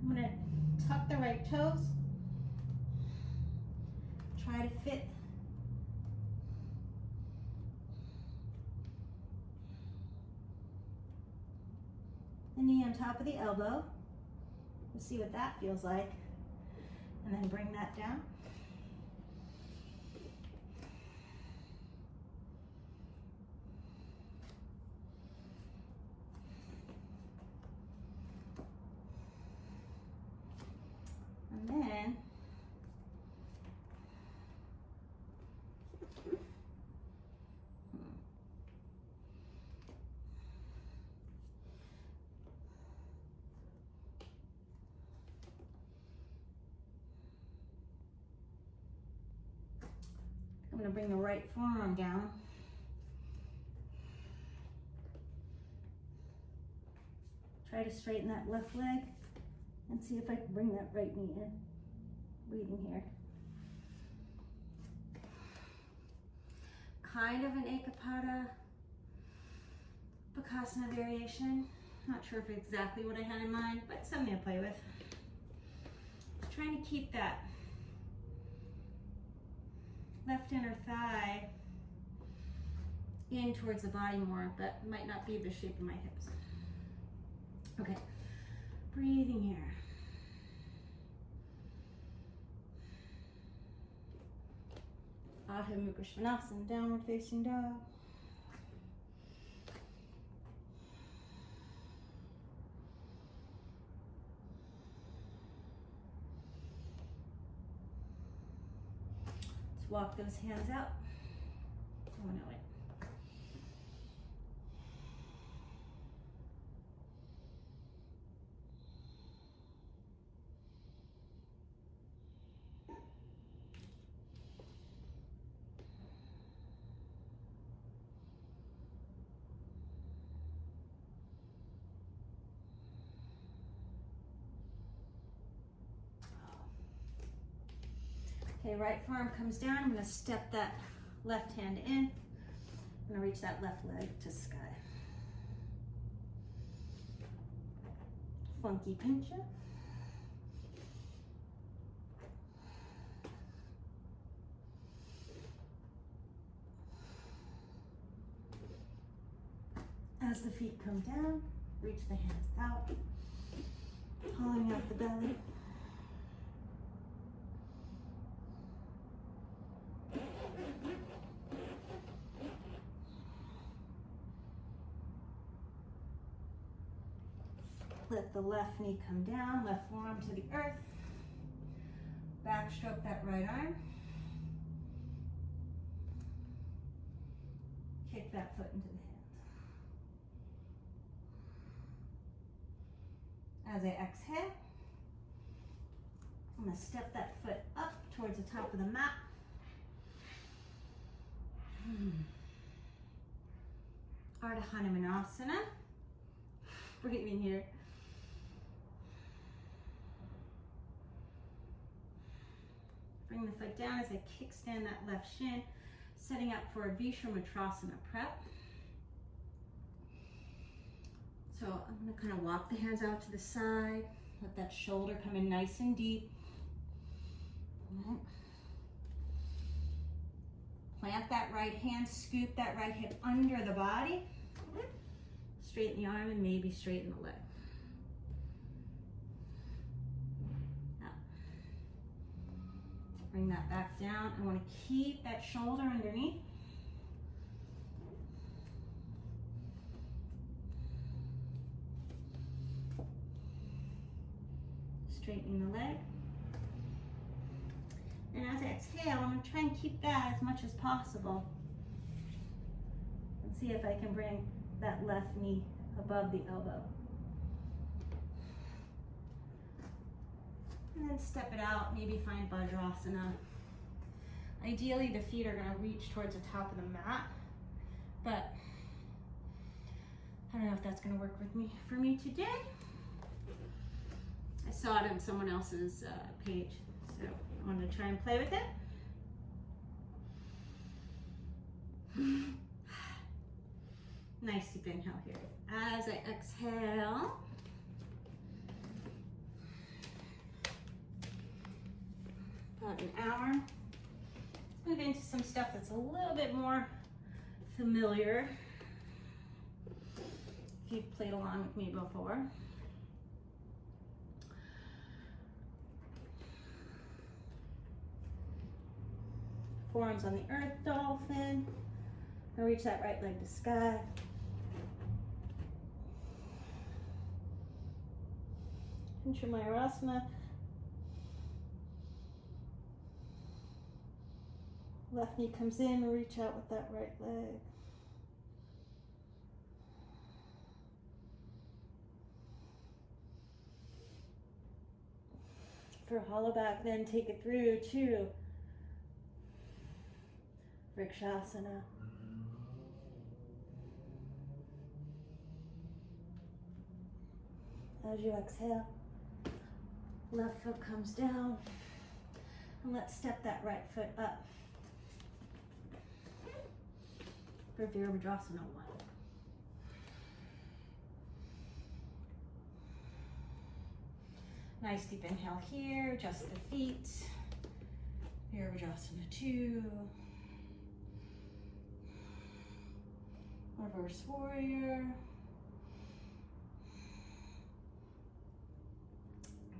I'm going to tuck the right toes. Try to fit the knee on top of the elbow. We'll see what that feels like. And then bring that down. And then I'm going to bring the right forearm down. Try to straighten that left leg and see if I can bring that right knee in. Breathing here. Kind of an Ekapada Bakasana variation. Not sure if exactly what I had in mind, but something to play with. trying to keep that left inner thigh in towards the body more, but might not be the shape of my hips. Okay, breathing here. Adhomukhavrksasana, downward facing dog. Let's walk those hands out. Oh no, wait. Okay, right forearm comes down. I'm going to step that left hand in. I'm going to reach that left leg to sky. Funky pincha. As the feet come down, reach the hands out, hollowing out the belly. Let the left knee come down, left forearm to the earth. Backstroke that right arm. Kick that foot into the hands. As I exhale, I'm going to step that foot up towards the top of the mat. Urdhva. Breathing here. Bring the foot down as I kickstand that left shin, setting up for a visvamitrasana prep. So I'm going to kind of walk the hands out to the side, let that shoulder come in nice and deep. Plant that right hand, scoop that right hip under the body. Straighten the arm and maybe straighten the leg. Bring that back down. I want to keep that shoulder underneath. Straightening the leg. And as I exhale, I'm going to try and keep that as much as possible. And see if I can bring that left knee above the elbow. And then step it out, maybe find vrschikasana. Ideally, the feet are going to reach towards the top of the mat, but I don't know if that's going to work for me today. I saw it on someone else's page, so I wanted to try and play with it. Nice deep inhale here. As I exhale, about an hour. Let's move into some stuff that's a little bit more familiar. If you've played along with me before. Forearms on the earth, dolphin. Now reach that right leg to sky. Pinchamayurasana. Left knee comes in, reach out with that right leg. For hollowback, then take it through to vrschikasana. As you exhale, left foot comes down, and let's step that right foot up for Parivrtta 1. Nice deep inhale here, adjust the feet. Vrschikasana 2. Reverse warrior.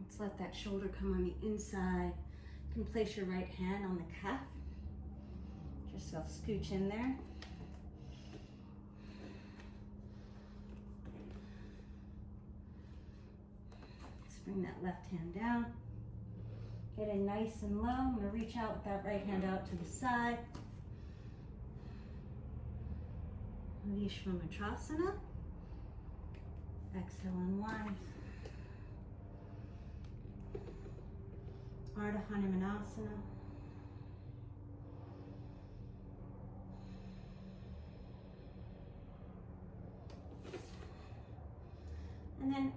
Let's let that shoulder come on the inside. You can place your right hand on the calf. Let yourself scooch in there. Bring that left hand down. Get in nice and low. I'm going to reach out with that right hand out to the side. Visvamitrasana. Exhale, unwind. Adhomukhavrksasana. And then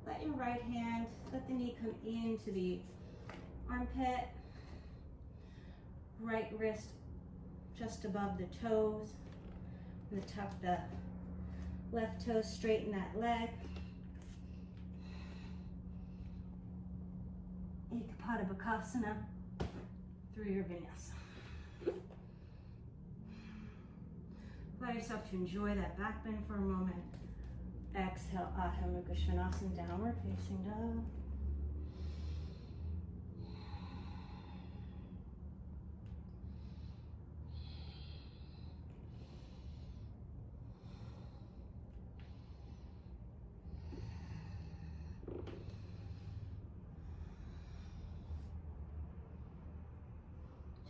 let your right hand, let the knee come into the armpit. Right wrist just above the toes. I'm going to tuck the left toe, straighten that leg. Bakasana through your vinyasa. Allow yourself to enjoy that back bend for a moment. Exhale, adhomukhavrksasana, downward facing dog.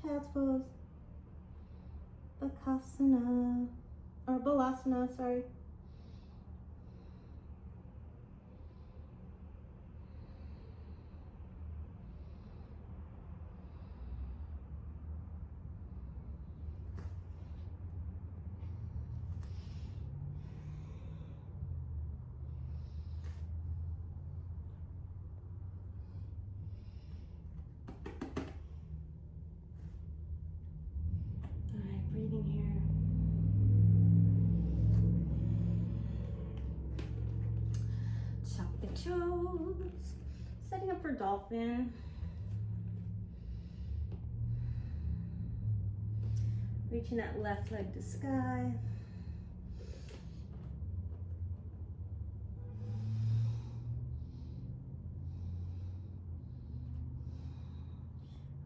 Child's pose. Bakasana, or balasana, sorry. Breathing here. Tuck the toes. Setting up for dolphin. Reaching that left leg to sky.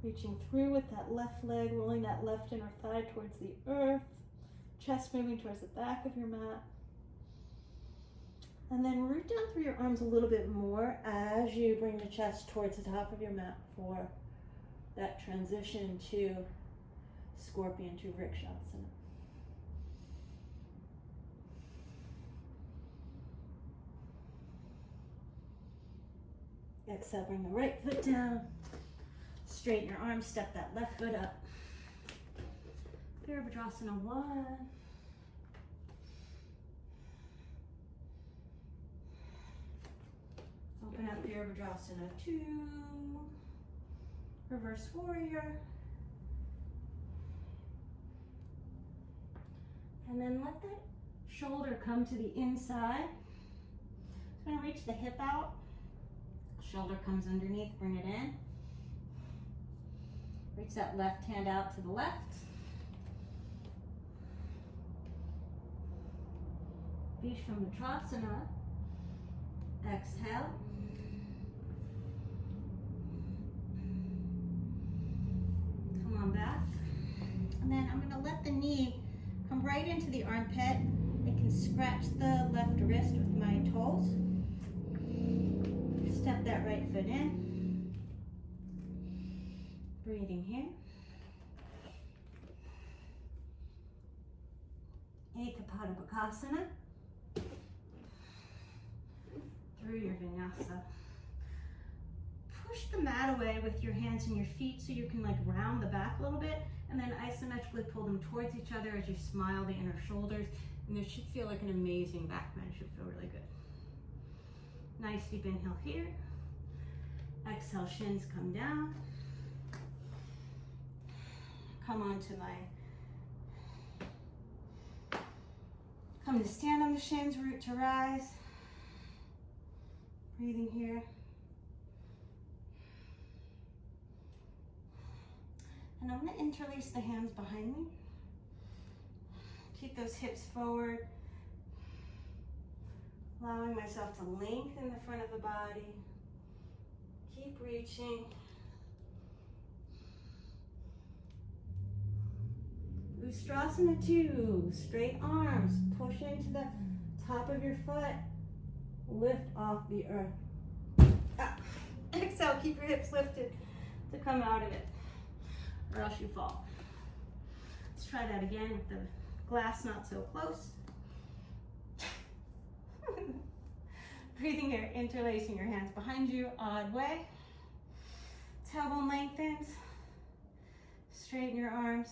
Reaching through with that left leg, rolling that left inner thigh towards the earth, chest moving towards the back of your mat. And then root down through your arms a little bit more as you bring the chest towards the top of your mat for that transition to scorpion to vrschikasana. Exhale, bring the right foot down. Straighten your arms, step that left foot up. Parivrtta 1. Open up Parivrtta 2. Reverse warrior. And then let that shoulder come to the inside. It's going to reach the hip out. Shoulder comes underneath, bring it in. Reach that left hand out to the left. Visvamitrasana. Exhale. Come on back. And then I'm going to let the knee come right into the armpit. I can scratch the left wrist with my toes. Step that right foot in. Breathing here. Bakasana. Through your vinyasa. Push the mat away with your hands and your feet so you can like round the back a little bit, and then isometrically pull them towards each other as you smile the inner shoulders. And this should feel like an amazing back bend. It should feel really good. Nice deep inhale here. Exhale, shins come down. Come to stand on the shins, root to rise. Breathing here. And I'm going to interlace the hands behind me. Keep those hips forward. Allowing myself to lengthen the front of the body. Keep reaching. Ustrasana 2, straight arms. Push into the top of your foot. Lift off the earth. Ah. Exhale, keep your hips lifted to come out of it, or else you fall. Let's try that again with the glass not so close. Breathing here, interlacing your hands behind you, odd way. Tailbone lengthens. Straighten your arms.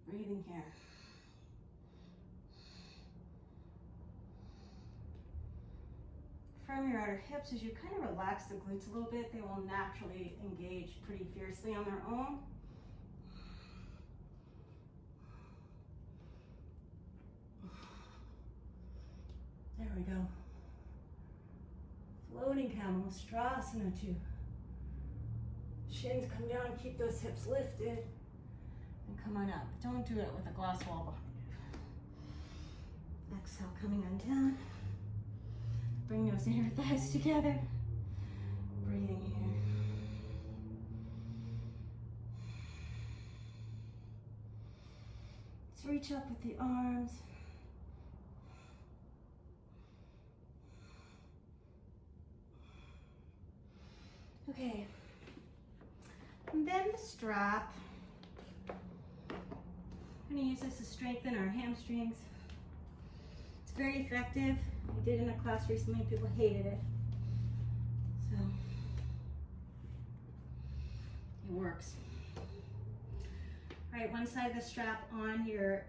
Breathing here. From your outer hips, as you kind of relax the glutes a little bit, they will naturally engage pretty fiercely on their own. There we go. Floating camel, Ustrasana 2. Shins come down, keep those hips lifted, and come on up. Don't do it with a glass wall behind you. Exhale, coming on down. Bring those inner thighs together. Breathing here. Let's reach up with the arms. Okay. And then the strap. I'm going to use this to strengthen our hamstrings. It's very effective. I did in a class recently, people hated it. So, it works. All right, one side of the strap on your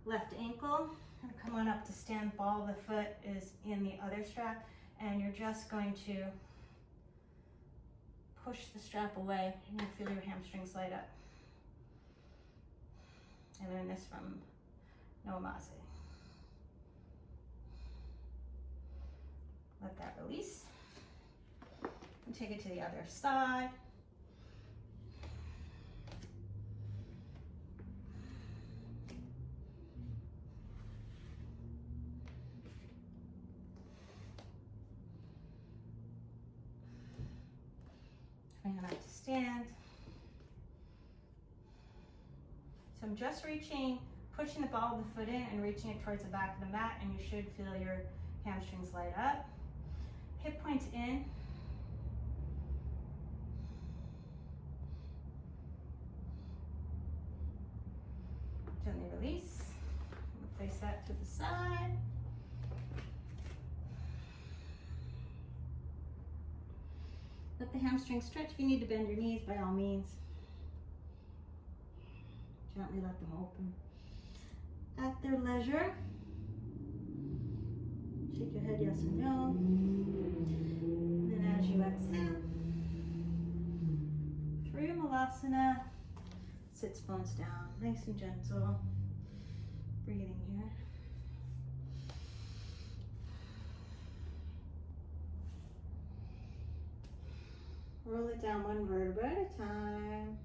left ankle. And come on up to stand. Ball of the foot is in the other strap. And you're just going to push the strap away and you'll feel your hamstrings light up. I learned this from Noamase. Let that release. And take it to the other side. Bring it up to stand. So I'm just reaching, pushing the ball of the foot in and reaching it towards the back of the mat, and you should feel your hamstrings light up. Hip points in. Gently release. Place that to the side. Let the hamstrings stretch. If you need to bend your knees, by all means. Gently let them open. At their leisure. Shake your head yes or no. And then as you exhale, Parivrtta, sits bones down, nice and gentle. Breathing here. Roll it down one vertebra at a time.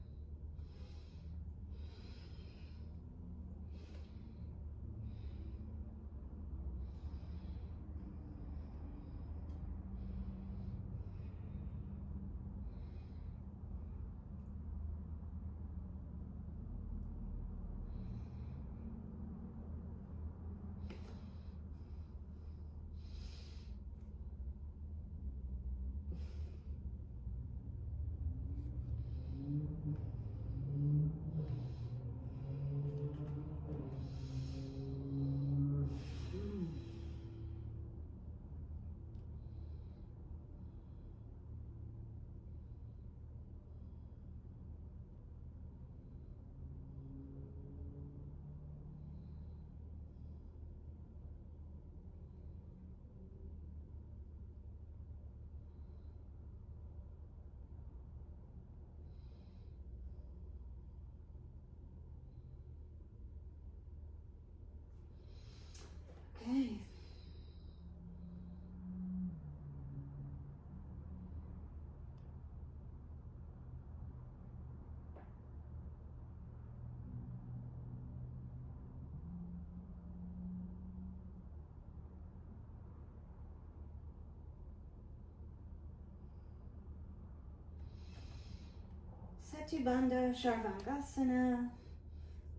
setu, bandha, sarvangasana,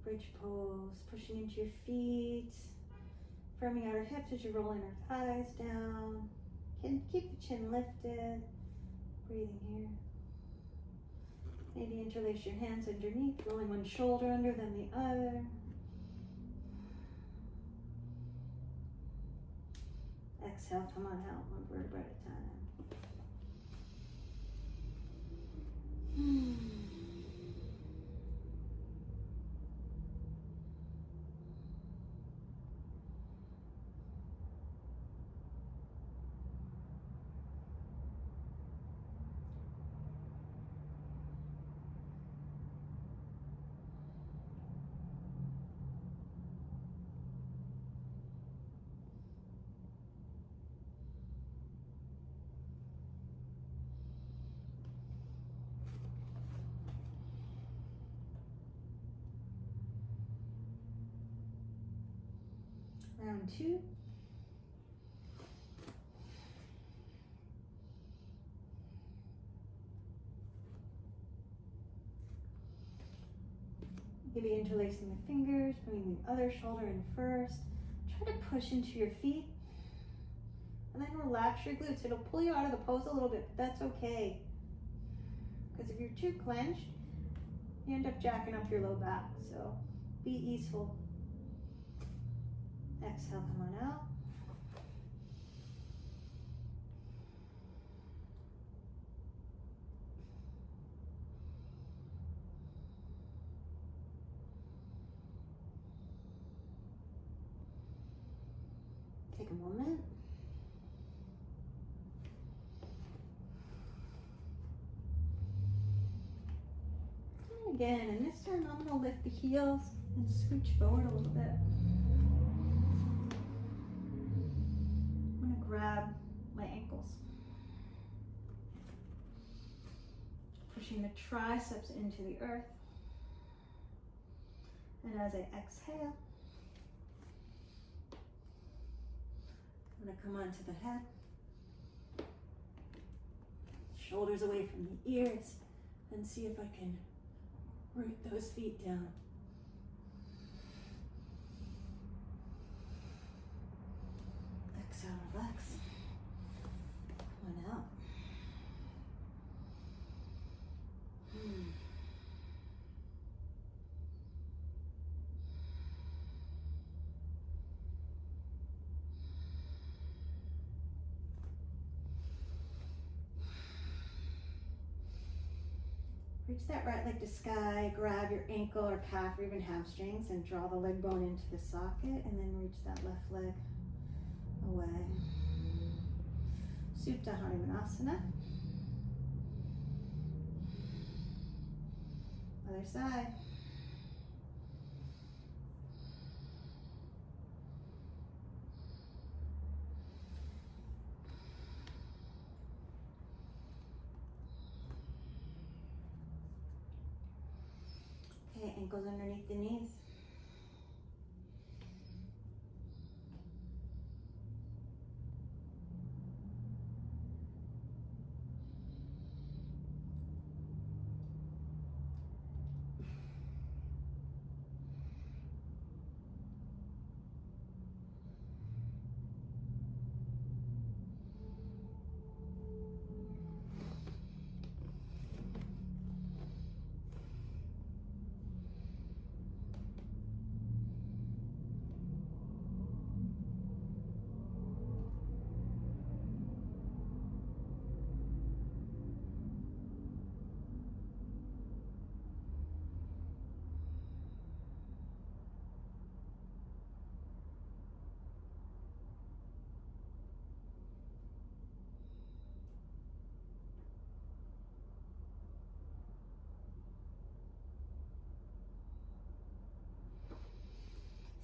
bridge pose, pushing into your feet, firming outer hips as you're rolling our thighs down. Can keep the chin lifted, breathing here. Maybe interlace your hands underneath, rolling one shoulder under then the other. Exhale, come on out, one vertebra at a time. Round two. Maybe interlacing the fingers, bringing the other shoulder in first. Try to push into your feet. And then relax your glutes. It'll pull you out of the pose a little bit, but that's okay. Because if you're too clenched, you end up jacking up your low back. So be easeful. Exhale, come on out. Take a moment. And again, and this time I'm going to lift the heels and scooch forward a little bit. Grab my ankles. Pushing the triceps into the earth. And as I exhale, I'm going to come onto the head. Shoulders away from the ears. And see if I can root those feet down. Exhale, relax. Come on out. Reach that right leg to sky, grab your ankle or calf or even hamstrings and draw the leg bone into the socket, and then reach that left leg away. Supta Hanumanasana. Other side. Okay, ankles underneath the knees.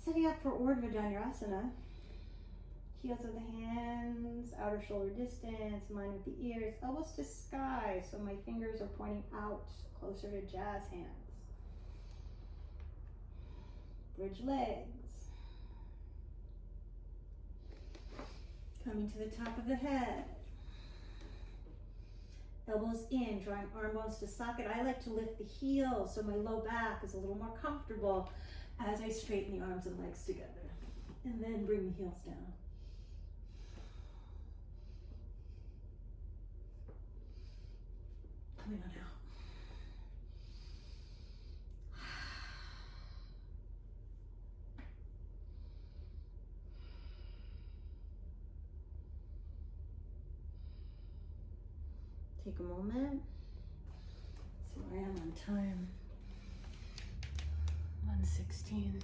Setting up for Urdhva dhanurasana. Heels of the hands, outer shoulder distance, in line with the ears, elbows to sky, so my fingers are pointing out, closer to jazz hands. Bridge legs. Coming to the top of the head. Elbows in, drawing arm bones to socket. I like to lift the heels so my low back is a little more comfortable as I straighten the arms and legs together. And then bring the heels down. Coming on out. Take a moment. See where I am on time. 1:16.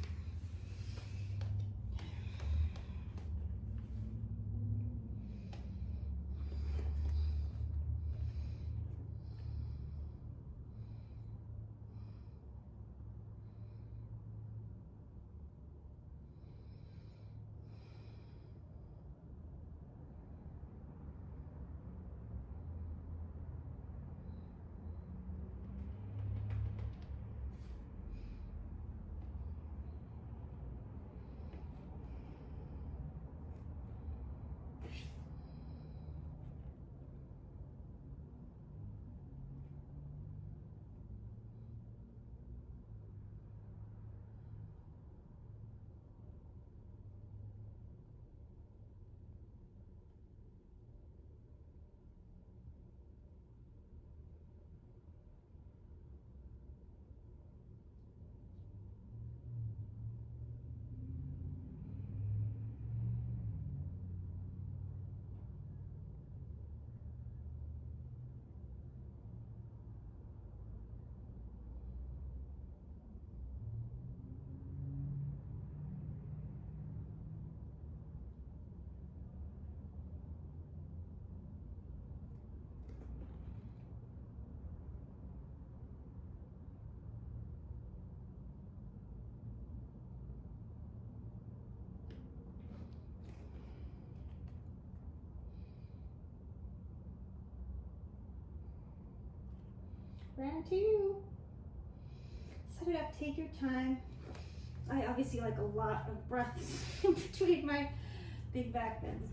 Round two. Set it up, take your time. I obviously like a lot of breaths in between my big back bends.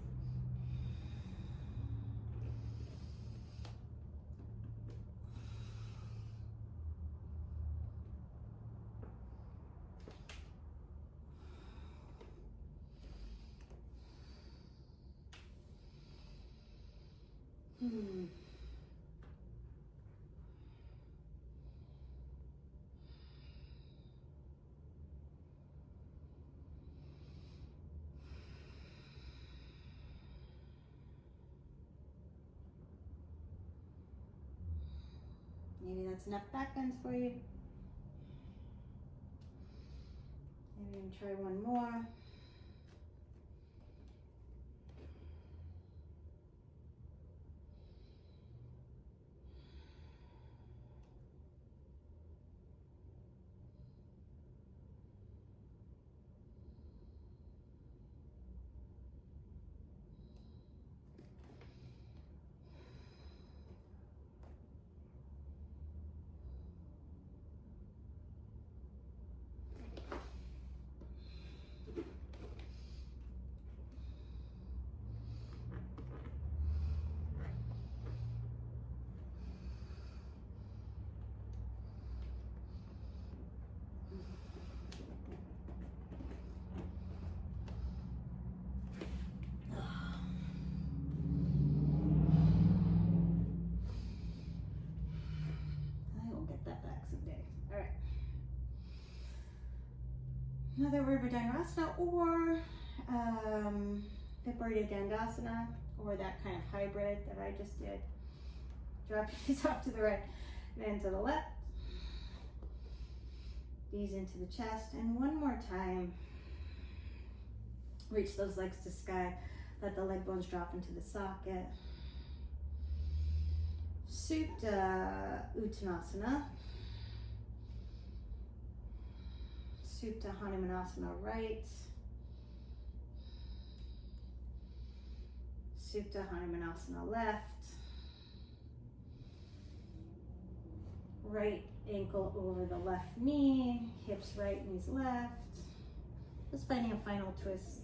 Maybe that's enough back bends for you. Maybe I'm gonna try one more. Another word for dhanurasana or viparita dandasana, or that kind of hybrid that I just did. Drop your knees off to the right, then to the left. Knees into the chest, and one more time. Reach those legs to sky. Let the leg bones drop into the socket. Supta Uttanasana. Supta Hanumanasana right. Supta Hanumanasana left. Right ankle over the left knee. Hips right, knees left. Just finding a final twist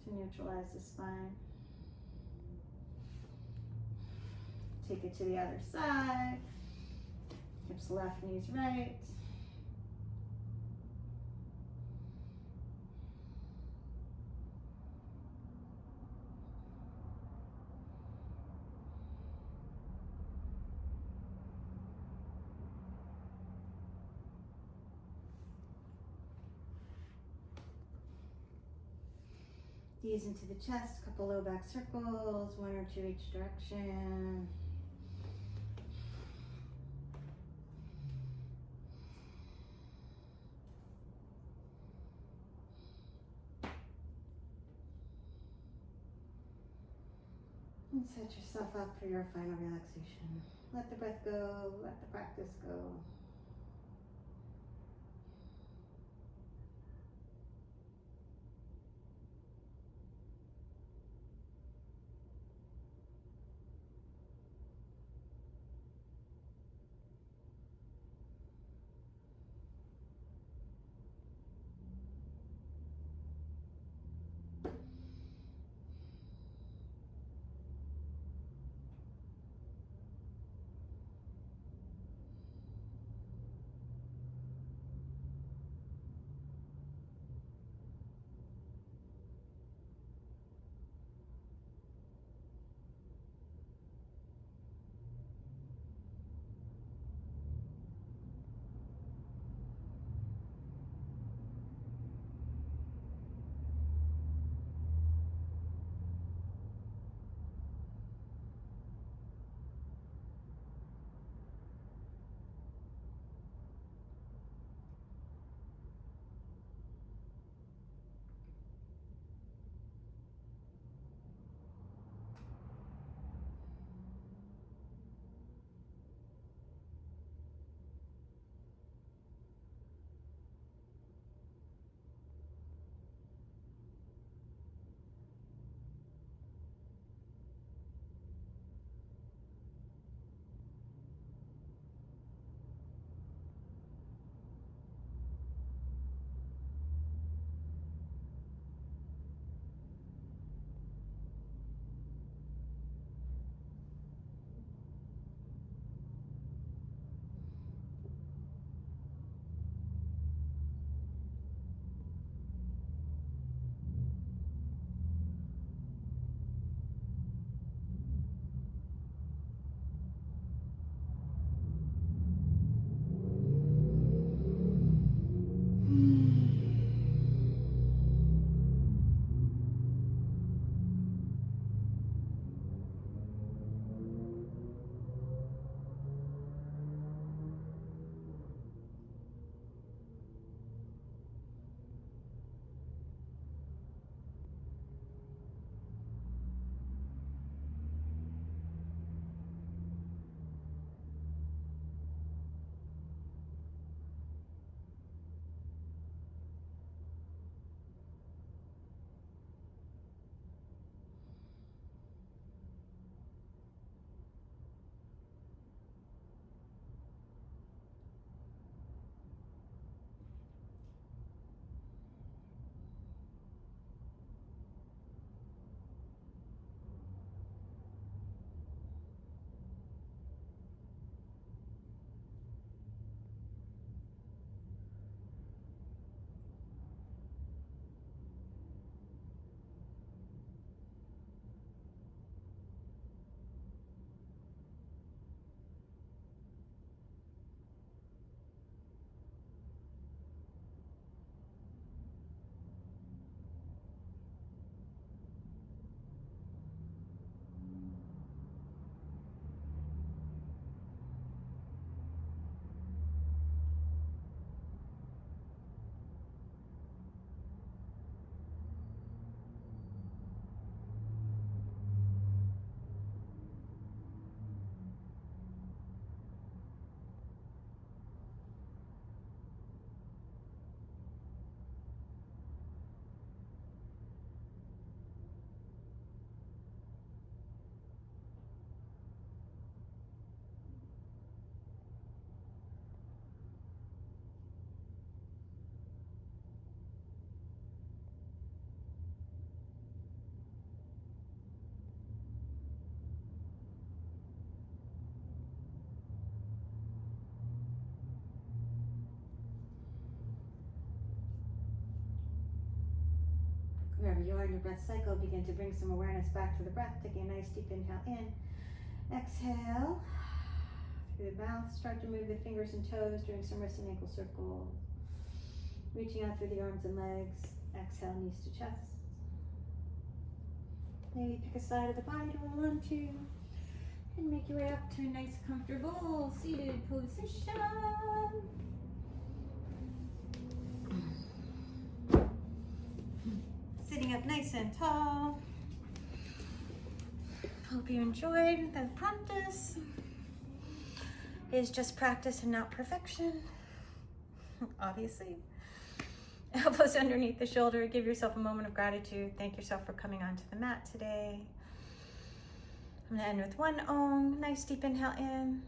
to neutralize the spine. Take it to the other side. Hips left, knees right. Knees into the chest, a couple low back circles, 1 or 2 each direction. And set yourself up for your final relaxation. Let the breath go, let the practice go. you are in your breath cycle, begin to bring some awareness back to the breath. Taking a nice deep inhale in. Exhale. Through the mouth, start to move the fingers and toes, doing some wrist and ankle circles. Reaching out through the arms and legs. Exhale, knees to chest. Maybe pick a side of the body to roll onto. And make your way up to a nice, comfortable seated position. Sitting up nice and tall. Hope you enjoyed the practice. It is just practice and not perfection, obviously. Elbows underneath the shoulder. Give yourself a moment of gratitude. Thank yourself for coming onto the mat today. I'm going to end with one Om. Nice deep inhale in.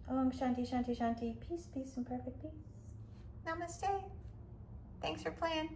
Om Shanti, Shanti, Shanti. Peace, peace, and perfect peace. Namaste. Thanks for playing.